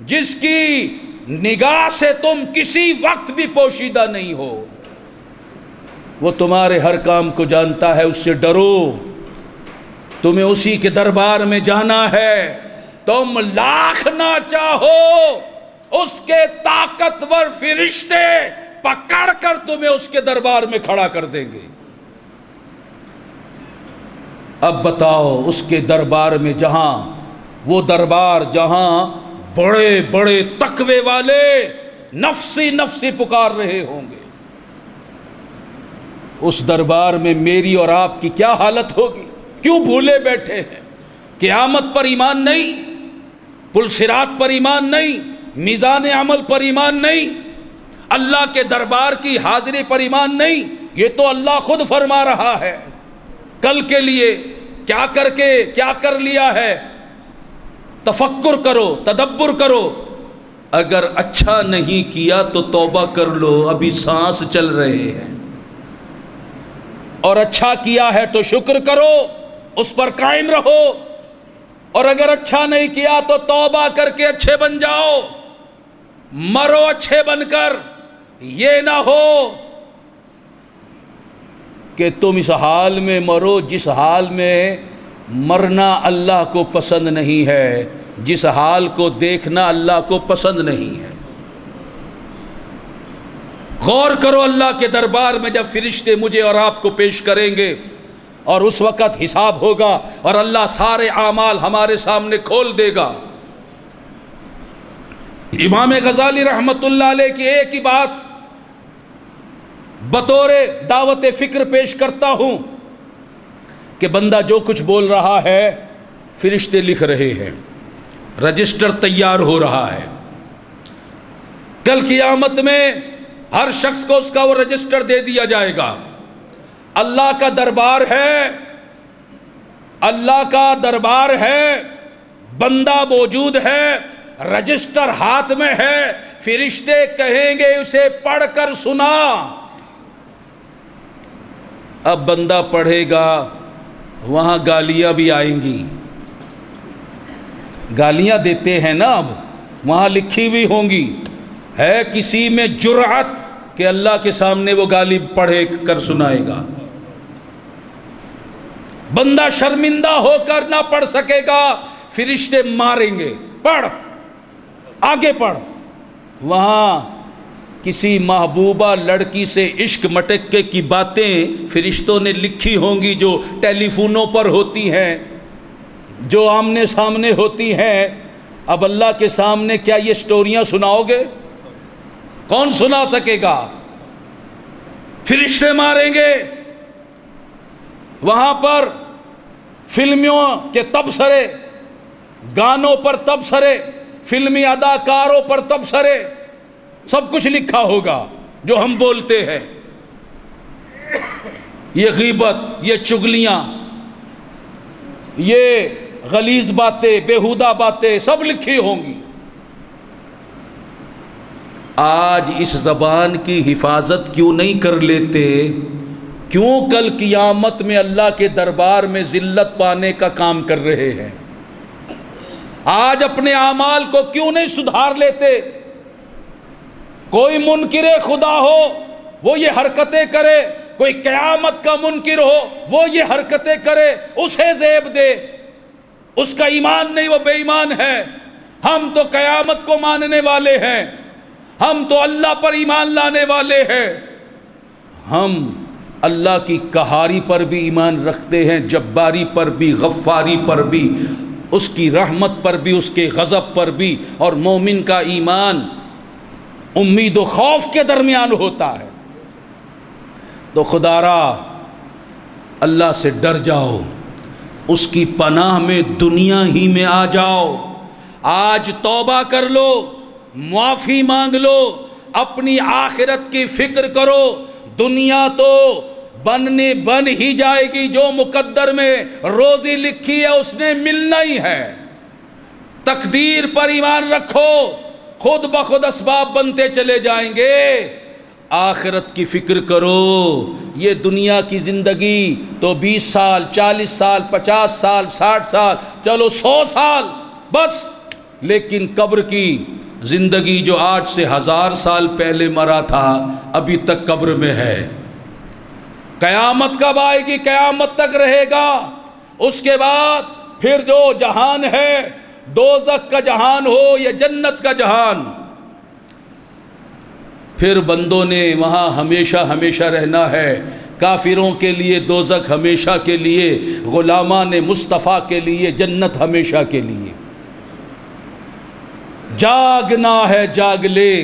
جس کی نگاہ سے تم کسی وقت بھی پوشیدہ نہیں ہو، وہ تمہارے ہر کام کو جانتا ہے، اس سے ڈرو، تمہیں اسی کے دربار میں جانا ہے، تم لاکھ نہ چاہو اس کے طاقتور فرشتے پکڑ کر تمہیں اس کے دربار میں کھڑا کر دیں گے۔ اب بتاؤ اس کے دربار میں، جہاں وہ دربار جہاں بڑے بڑے تقوی والے نفسی نفسی پکار رہے ہوں گے، اس دربار میں میری اور آپ کی کیا حالت ہوگی؟ کیوں بھولے بیٹھے ہیں؟ قیامت پر ایمان نہیں، پل صراط پر ایمان نہیں، میزان عمل پر ایمان نہیں، اللہ کے دربار کی حاضری پر ایمان نہیں۔ یہ تو اللہ خود فرما رہا ہے، کل کے لیے کیا کر لیا ہے، تفکر کرو، تدبر کرو، اگر اچھا نہیں کیا تو توبہ کر لو، ابھی سانس چل رہے ہیں، اور اچھا کیا ہے تو شکر کرو، اس پر قائم رہو، اور اگر اچھا نہیں کیا تو توبہ کر کے اچھے بن جاؤ، مرو اچھے بن کر۔ یہ نہ ہو کہ تم اس حال میں مرو جس حال میں مرنا اللہ کو پسند نہیں ہے، جس حال کو دیکھنا اللہ کو پسند نہیں ہے۔ غور کرو اللہ کے دربار میں جب فرشتے مجھے اور آپ کو پیش کریں گے، اور اس وقت حساب ہوگا اور اللہ سارے اعمال ہمارے سامنے کھول دے گا۔ امام غزالی رحمت اللہ علیہ کی ایک ہی بات بطور دعوت فکر پیش کرتا ہوں کہ بندہ جو کچھ بول رہا ہے فرشتے لکھ رہے ہیں، رجسٹر تیار ہو رہا ہے، کل قیامت میں ہر شخص کو اس کا وہ رجسٹر دے دیا جائے گا۔ اللہ کا دربار ہے، اللہ کا دربار ہے، بندہ موجود ہے، رجسٹر ہاتھ میں ہے، فرشتے کہیں گے اسے پڑھ کر سنا۔ اب بندہ پڑھے گا، وہاں گالیاں بھی آئیں گی، گالیاں دیتے ہیں نا، اب وہاں لکھی ہوئی ہوں گی۔ ہے کسی میں جرأت کہ اللہ کے سامنے وہ گالی پڑھے کر سنائے گا؟ بندہ شرمندہ ہو کر نہ پڑھ سکے گا، فرشتے ماریں گے، پڑھ، آگے پڑھ۔ وہاں کسی محبوبہ لڑکی سے عشق مٹکے کی باتیں فرشتوں نے لکھی ہوں گی، جو ٹیلی فونوں پر ہوتی ہیں، جو آمنے سامنے ہوتی ہیں۔ اب اللہ کے سامنے کیا یہ سٹوریاں سناؤ گے؟ کون سنا سکے گا؟ فرشتے ماریں گے۔ وہاں پر فلموں کے تبصرے، گانوں پر تبصرے، فلمی اداکاروں پر تبصرے، سب کچھ لکھا ہوگا جو ہم بولتے ہیں۔ یہ غیبت، یہ چغلیاں، یہ غلیظ باتیں، بیہودہ باتیں سب لکھی ہوں گی۔ آج اس زبان کی حفاظت کیوں نہیں کر لیتے؟ کیوں کل قیامت میں اللہ کے دربار میں ذلت پانے کا کام کر رہے ہیں؟ آج اپنے اعمال کو کیوں نہیں سدھار لیتے؟ کوئی منکر خدا ہو وہ یہ حرکتیں کرے، کوئی قیامت کا منکر ہو وہ یہ حرکتیں کرے، اسے زیب دے، اس کا ایمان نہیں، وہ بے ایمان ہے۔ ہم تو قیامت کو ماننے والے ہیں، ہم تو اللہ پر ایمان لانے والے ہیں، ہم اللہ کی قہاری پر بھی ایمان رکھتے ہیں، جباری پر بھی، غفاری پر بھی، اس کی رحمت پر بھی، اس کے غضب پر بھی۔ اور مومن کا ایمان امید و خوف کے درمیان ہوتا ہے۔ تو خدا را اللہ سے ڈر جاؤ، اس کی پناہ میں دنیا ہی میں آ جاؤ۔ آج توبہ کر لو، معافی مانگ لو، اپنی آخرت کی فکر کرو. دنیا تو بن ہی جائے گی، جو مقدر میں روزی لکھی ہے اس نے ملنا ہی ہے. تقدیر پر ایمان رکھو، خود بخود اسباب بنتے چلے جائیں گے. آخرت کی فکر کرو. یہ دنیا کی زندگی تو 20 سال 40 سال 50 سال 60 سال چلو 100 سال بس، لیکن قبر کی زندگی جو آج سے 1000 سال پہلے مرا تھا ابھی تک قبر میں ہے. قیامت کب آئے گی؟ قیامت تک رہے گا. اس کے بعد پھر جو جہان ہے، دوزخ کا جہان ہو یا جنت کا جہان، پھر بندوں نے وہاں ہمیشہ ہمیشہ رہنا ہے. کافروں کے لیے دوزخ ہمیشہ کے لیے، غلامان مصطفیٰ کے لیے جنت ہمیشہ کے لیے. جاگنا ہے جاگ لے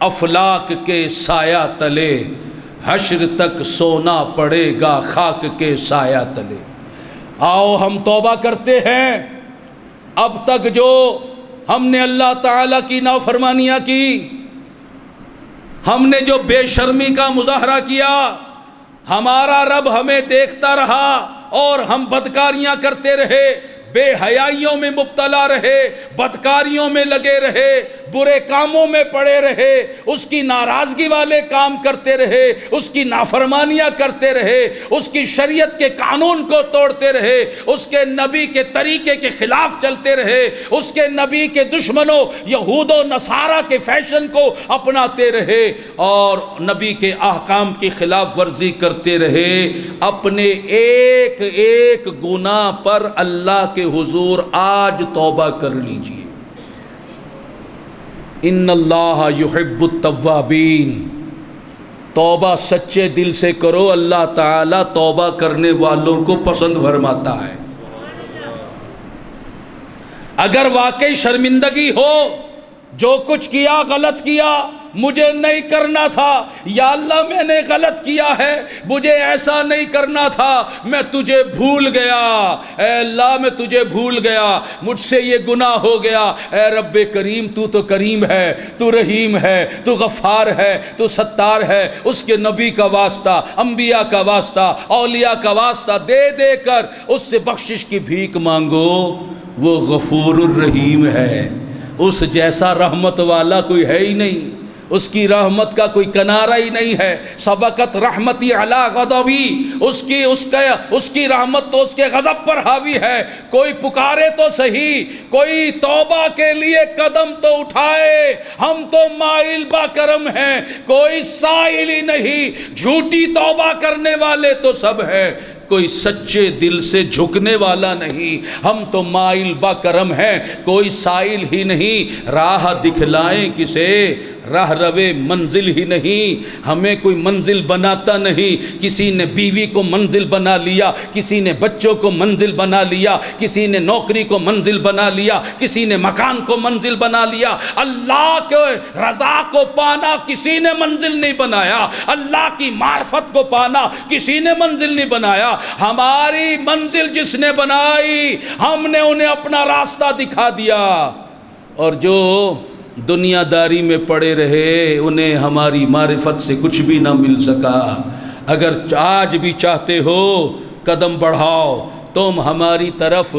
افلاک کے سایہ تلے، حشر تک سونا پڑے گا خاک کے سایہ تلے. آؤ ہم توبہ کرتے ہیں. اب تک جو ہم نے اللہ تعالیٰ کی نافرمانیاں کی، ہم نے جو بے شرمی کا مظاہرہ کیا، ہمارا رب ہمیں دیکھتا رہا اور ہم بدکاریاں کرتے رہے، بے حیائیوں میں مبتلا رہے، بدکاریوں میں لگے رہے، برے کاموں میں پڑے رہے، اس کی ناراضگی والے کام کرتے رہے، اس کی نافرمانیاں کرتے رہے، اس کی شریعت کے قانون کو توڑتے رہے، اس کے نبی کے طریقے کے خلاف چلتے رہے، اس کے نبی کے دشمنوں یہود و نصارہ کے فیشن کو اپناتے رہے اور نبی کے احکام کی خلاف ورزی کرتے رہے. اپنے ایک ایک گناہ پر اللہ کے حضور آج توبہ کر لیجئے. ان اللہ یحب التوابین. توبہ سچے دل سے کرو، اللہ تعالیٰ توبہ کرنے والوں کو پسند فرماتا ہے. اگر واقعی شرمندگی ہو، جو کچھ کیا غلط کیا، مجھے نہیں کرنا تھا، یا اللہ میں نے غلط کیا ہے، مجھے ایسا نہیں کرنا تھا، میں تجھے بھول گیا، اے اللہ میں تجھے بھول گیا، مجھ سے یہ گناہ ہو گیا. اے رب کریم، تو تو کریم ہے، تو رحیم ہے، تو غفار ہے، تو ستار ہے. اس کے نبی کا واسطہ، انبیاء کا واسطہ، اولیاء کا واسطہ دے دے کر اس سے بخشش کی بھیک مانگو. وہ غفور الرحیم ہے. اس جیسا رحمت والا کوئی ہے ہی نہیں، اس کی رحمت کا کوئی کنارہ ہی نہیں ہے. سبقت رحمتی علی غضبی، اس کی رحمت تو اس کے غضب پر حاوی ہے. کوئی پکارے تو صحیح، کوئی توبہ کے لیے قدم تو اٹھائے. ہم تو مائل با کرم ہیں، کوئی سائل ہی نہیں. جھوٹی توبہ کرنے والے تو سب ہیں، کوئی سچے دل سے جھکنے والا نہیں. ہم تو مائل با کرم ہیں، کوئی سائل ہی نہیں. راہ دکھلائیں کسے، راہ روے منزل ہی نہیں. ہمیں کوئی منزل بناتا نہیں. کسی نے بیوی کو منزل بنا لیا، کسی نے بچوں کو منزل بنا لیا، کسی نے نوکری کو منزل بنا لیا، کسی نے مکان کو منزل بنا لیا. اللہ کے رضا کو پانا کسی نے منزل نہیں بنایا. اللہ کی معرفت کو پانا کسی نے منزل نہیں بنایا. ہماری منزل جس نے بنائی، ہم نے انہیں اپنا راستہ دکھا دیا. اور جو دنیا داری میں پڑے رہے، انہیں ہماری معرفت سے کچھ بھی نہ مل سکا. اگر آج بھی چاہتے ہو قدم بڑھاؤ، تم ہماری طرف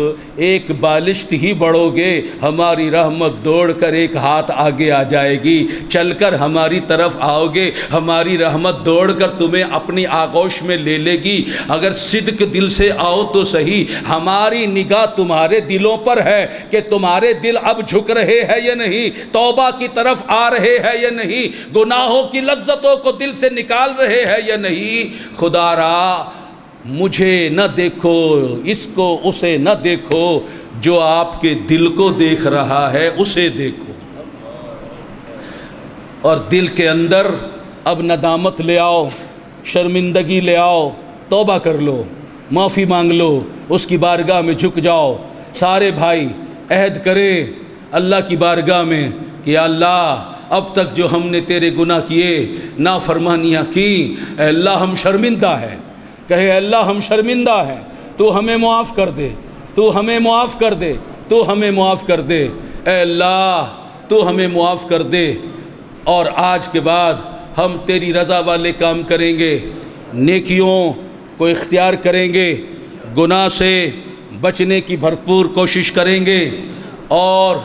ایک بالشت ہی بڑھو گے، ہماری رحمت دوڑ کر ایک ہاتھ آگے آ جائے گی. چل کر ہماری طرف آؤ گے، ہماری رحمت دوڑ کر تمہیں اپنی آغوش میں لے لے گی. اگر صدق دل سے آؤ تو صحیح. ہماری نگاہ تمہارے دلوں پر ہے کہ تمہارے دل اب جھک رہے ہیں یا نہیں، توبہ کی طرف آ رہے ہیں یا نہیں، گناہوں کی لذتوں کو دل سے نکال رہے ہیں یا نہیں. خدا را مجھے نہ دیکھو، اس کو اسے نہ دیکھو، جو آپ کے دل کو دیکھ رہا ہے اسے دیکھو. اور دل کے اندر اب ندامت لے آؤ، شرمندگی لے آؤ، توبہ کر لو، معافی مانگ لو، اس کی بارگاہ میں جھک جاؤ. سارے بھائی عہد کریں اللہ کی بارگاہ میں کہ یا اللہ اب تک جو ہم نے تیرے گناہ کیے، نافرمانیاں کی، اے اللہ ہم شرمندہ ہیں. کہے اللہ ہم شرمندہ ہیں، تو ہمیں معاف کر دے، تو ہمیں معاف کر دے، تو ہمیں معاف کر دے. اے اللہ تو ہمیں معاف کر دے. اور آج کے بعد ہم تیری رضا والے کام کریں گے، نیکیوں کو اختیار کریں گے، گناہ سے بچنے کی بھرپور کوشش کریں گے، اور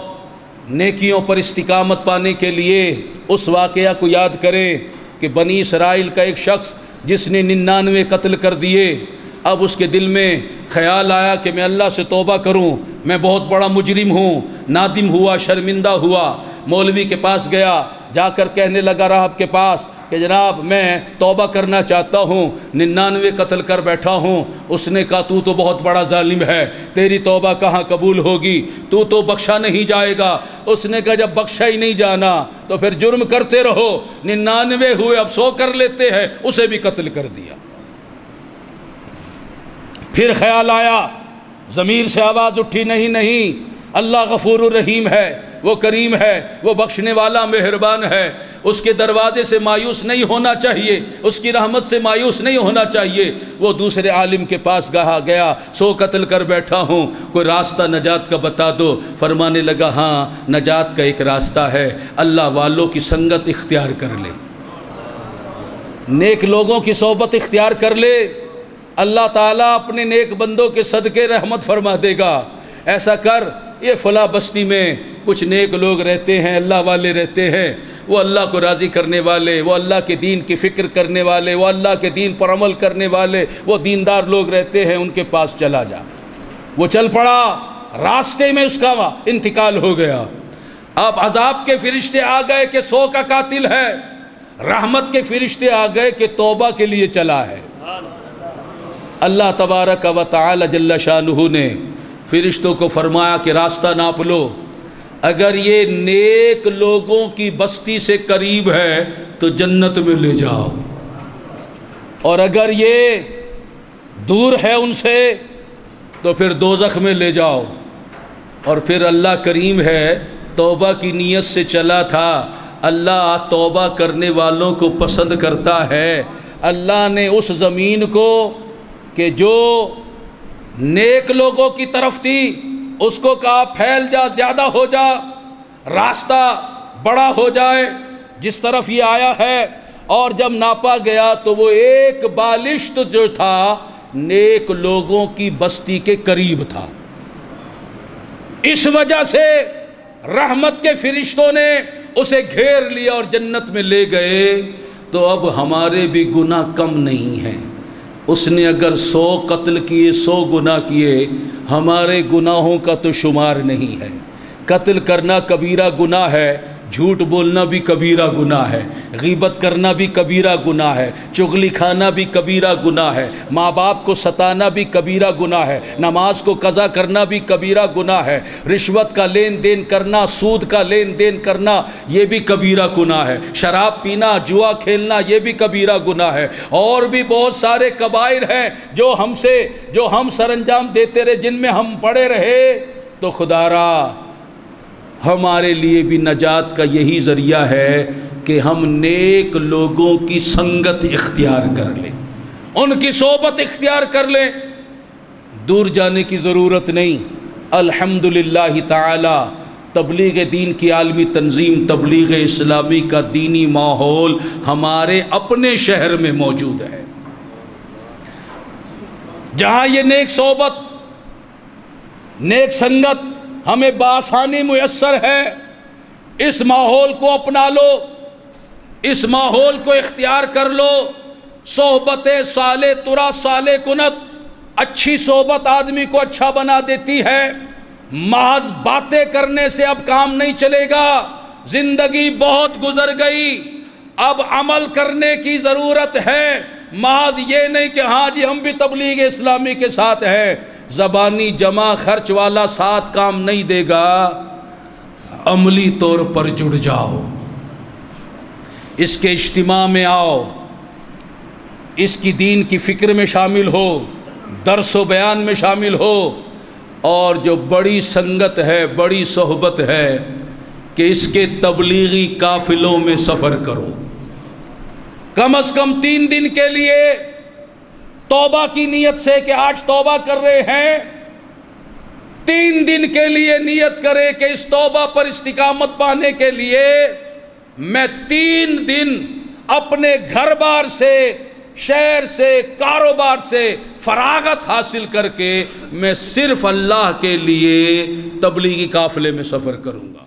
نیکیوں پر استقامت پانے کے لیے اس واقعہ کو یاد کریں کہ بنی اسرائیل کا ایک شخص جس نے 99 قتل کر دیے، اب اس کے دل میں خیال آیا کہ میں اللہ سے توبہ کروں، میں بہت بڑا مجرم ہوں، نادم ہوا، شرمندہ ہوا، مولوی کے پاس گیا، جا کر کہنے لگا راہب کے پاس کہ جناب میں توبہ کرنا چاہتا ہوں، 99 قتل کر بیٹھا ہوں۔ اس نے کہا تو تو بہت بڑا ظالم ہے، تیری توبہ کہاں قبول ہوگی، تو تو بخشا نہیں جائے گا۔ اس نے کہا جب بخشا ہی نہیں جانا تو پھر جرم کرتے رہو، 99 ہوئے اب 100 کر لیتے ہیں، اسے بھی قتل کر دیا۔ پھر خیال آیا، ضمیر سے آواز اٹھی نہیں، اللہ غفور الرحیم ہے، وہ کریم ہے، وہ بخشنے والا مہربان ہے، اس کے دروازے سے مایوس نہیں ہونا چاہیے، اس کی رحمت سے مایوس نہیں ہونا چاہیے۔ وہ دوسرے عالم کے پاس گیا، 100 قتل کر بیٹھا ہوں، کوئی راستہ نجات کا بتا دو۔ فرمانے لگا ہاں نجات کا ایک راستہ ہے، اللہ والوں کی سنگت اختیار کر لے، نیک لوگوں کی صحبت اختیار کر لے، اللہ تعالیٰ اپنے نیک بندوں کے صدقے رحمت فرما دے گا۔ ایسا کر، یہ فلاں بستی میں کچھ نیک لوگ رہتے ہیں، اللہ والے رہتے ہیں، وہ اللہ کو راضی کرنے والے، وہ اللہ کے دین کی فکر کرنے والے، وہ اللہ کے دین پر عمل کرنے والے، وہ دیندار لوگ رہتے ہیں، ان کے پاس چلا جا۔ وہ چل پڑا، راستے میں اس کا انتقال ہو گیا۔ اب عذاب کے فرشتے آ گئے کہ 100 کا قاتل ہے، رحمت کے فرشتے آ گئے کہ توبہ کے لیے چلا ہے۔ اللہ تبارک و تعالی جل شانہ نے فرشتوں کو فرمایا کہ راستہ ناپ لو، اگر یہ نیک لوگوں کی بستی سے قریب ہے تو جنت میں لے جاؤ، اور اگر یہ دور ہے ان سے تو پھر دوزخ میں لے جاؤ۔ اور پھر اللہ کریم ہے، توبہ کی نیت سے چلا تھا، اللہ توبہ کرنے والوں کو پسند کرتا ہے۔ اللہ نے اس زمین کو کہ جو نیک لوگوں کی طرف تھی اس کو کہا پھیل جا، زیادہ ہو جا، راستہ بڑا ہو جائے جس طرف یہ آیا ہے، اور جب ناپا گیا تو وہ ایک بالشت جو تھا نیک لوگوں کی بستی کے قریب تھا۔ اس وجہ سے رحمت کے فرشتوں نے اسے گھیر لیا اور جنت میں لے گئے۔ تو اب ہمارے بھی گناہ کم نہیں ہیں، اس نے اگر 100 قتل کیے، 100 گناہ کیے، ہمارے گناہوں کا تو شمار نہیں ہے۔ قتل کرنا کبیرہ گناہ ہے، جھوٹ بولنا بھی کبیرہ گناہ ہے، غیبت کرنا بھی کبیرہ گناہ ہے، چغلی کھانا بھی کبیرہ گناہ ہے، ماں باپ کو ستانا بھی کبیرہ گناہ ہے، نماز کو قضا کرنا بھی کبیرہ گناہ ہے، رشوت کا لین دین کرنا، سود کا لین دین کرنا یہ بھی کبیرہ گناہ ہے، شراب پینا، جوا کھیلنا یہ بھی کبیرہ گناہ ہے، اور بھی بہت سارے کبائر ہیں جو ہم سر انجام دیتے رہے، جن میں ہم پڑے رہے۔ تو خدا را ہمارے لیے بھی نجات کا یہی ذریعہ ہے کہ ہم نیک لوگوں کی سنگت اختیار کر لیں، ان کی صحبت اختیار کر لیں، دور جانے کی ضرورت نہیں۔ الحمدللہ تعالی تبلیغ دین کی عالمی تنظیم تبلیغ اسلامی کا دینی ماحول ہمارے اپنے شہر میں موجود ہے، جہاں یہ نیک صحبت، نیک سنگت ہمیں بآسانی میسر ہے۔ اس ماحول کو اپنا لو، اس ماحول کو اختیار کر لو۔ صحبت صالح ترا صالح کنت، اچھی صحبت آدمی کو اچھا بنا دیتی ہے۔ محض باتیں کرنے سے اب کام نہیں چلے گا، زندگی بہت گزر گئی، اب عمل کرنے کی ضرورت ہے۔ محض یہ نہیں کہ ہاں جی ہم بھی تبلیغ اسلامی کے ساتھ ہیں، زبانی جمع خرچ والا ساتھ کام نہیں دے گا، عملی طور پر جڑ جاؤ، اس کے اجتماع میں آؤ، اس کی دین کی فکر میں شامل ہو، درس و بیان میں شامل ہو، اور جو بڑی سنگت ہے، بڑی صحبت ہے کہ اس کے تبلیغی قافلوں میں سفر کرو، کم از کم 3 دن کے لیے توبہ کی نیت سے کہ آج توبہ کر رہے ہیں، 3 دن کے لیے نیت کرے کہ اس توبہ پر استقامت پانے کے لیے میں 3 دن اپنے گھر بار سے، شہر سے، کاروبار سے فراغت حاصل کر کے میں صرف اللہ کے لیے تبلیغی قافلے میں سفر کروں گا۔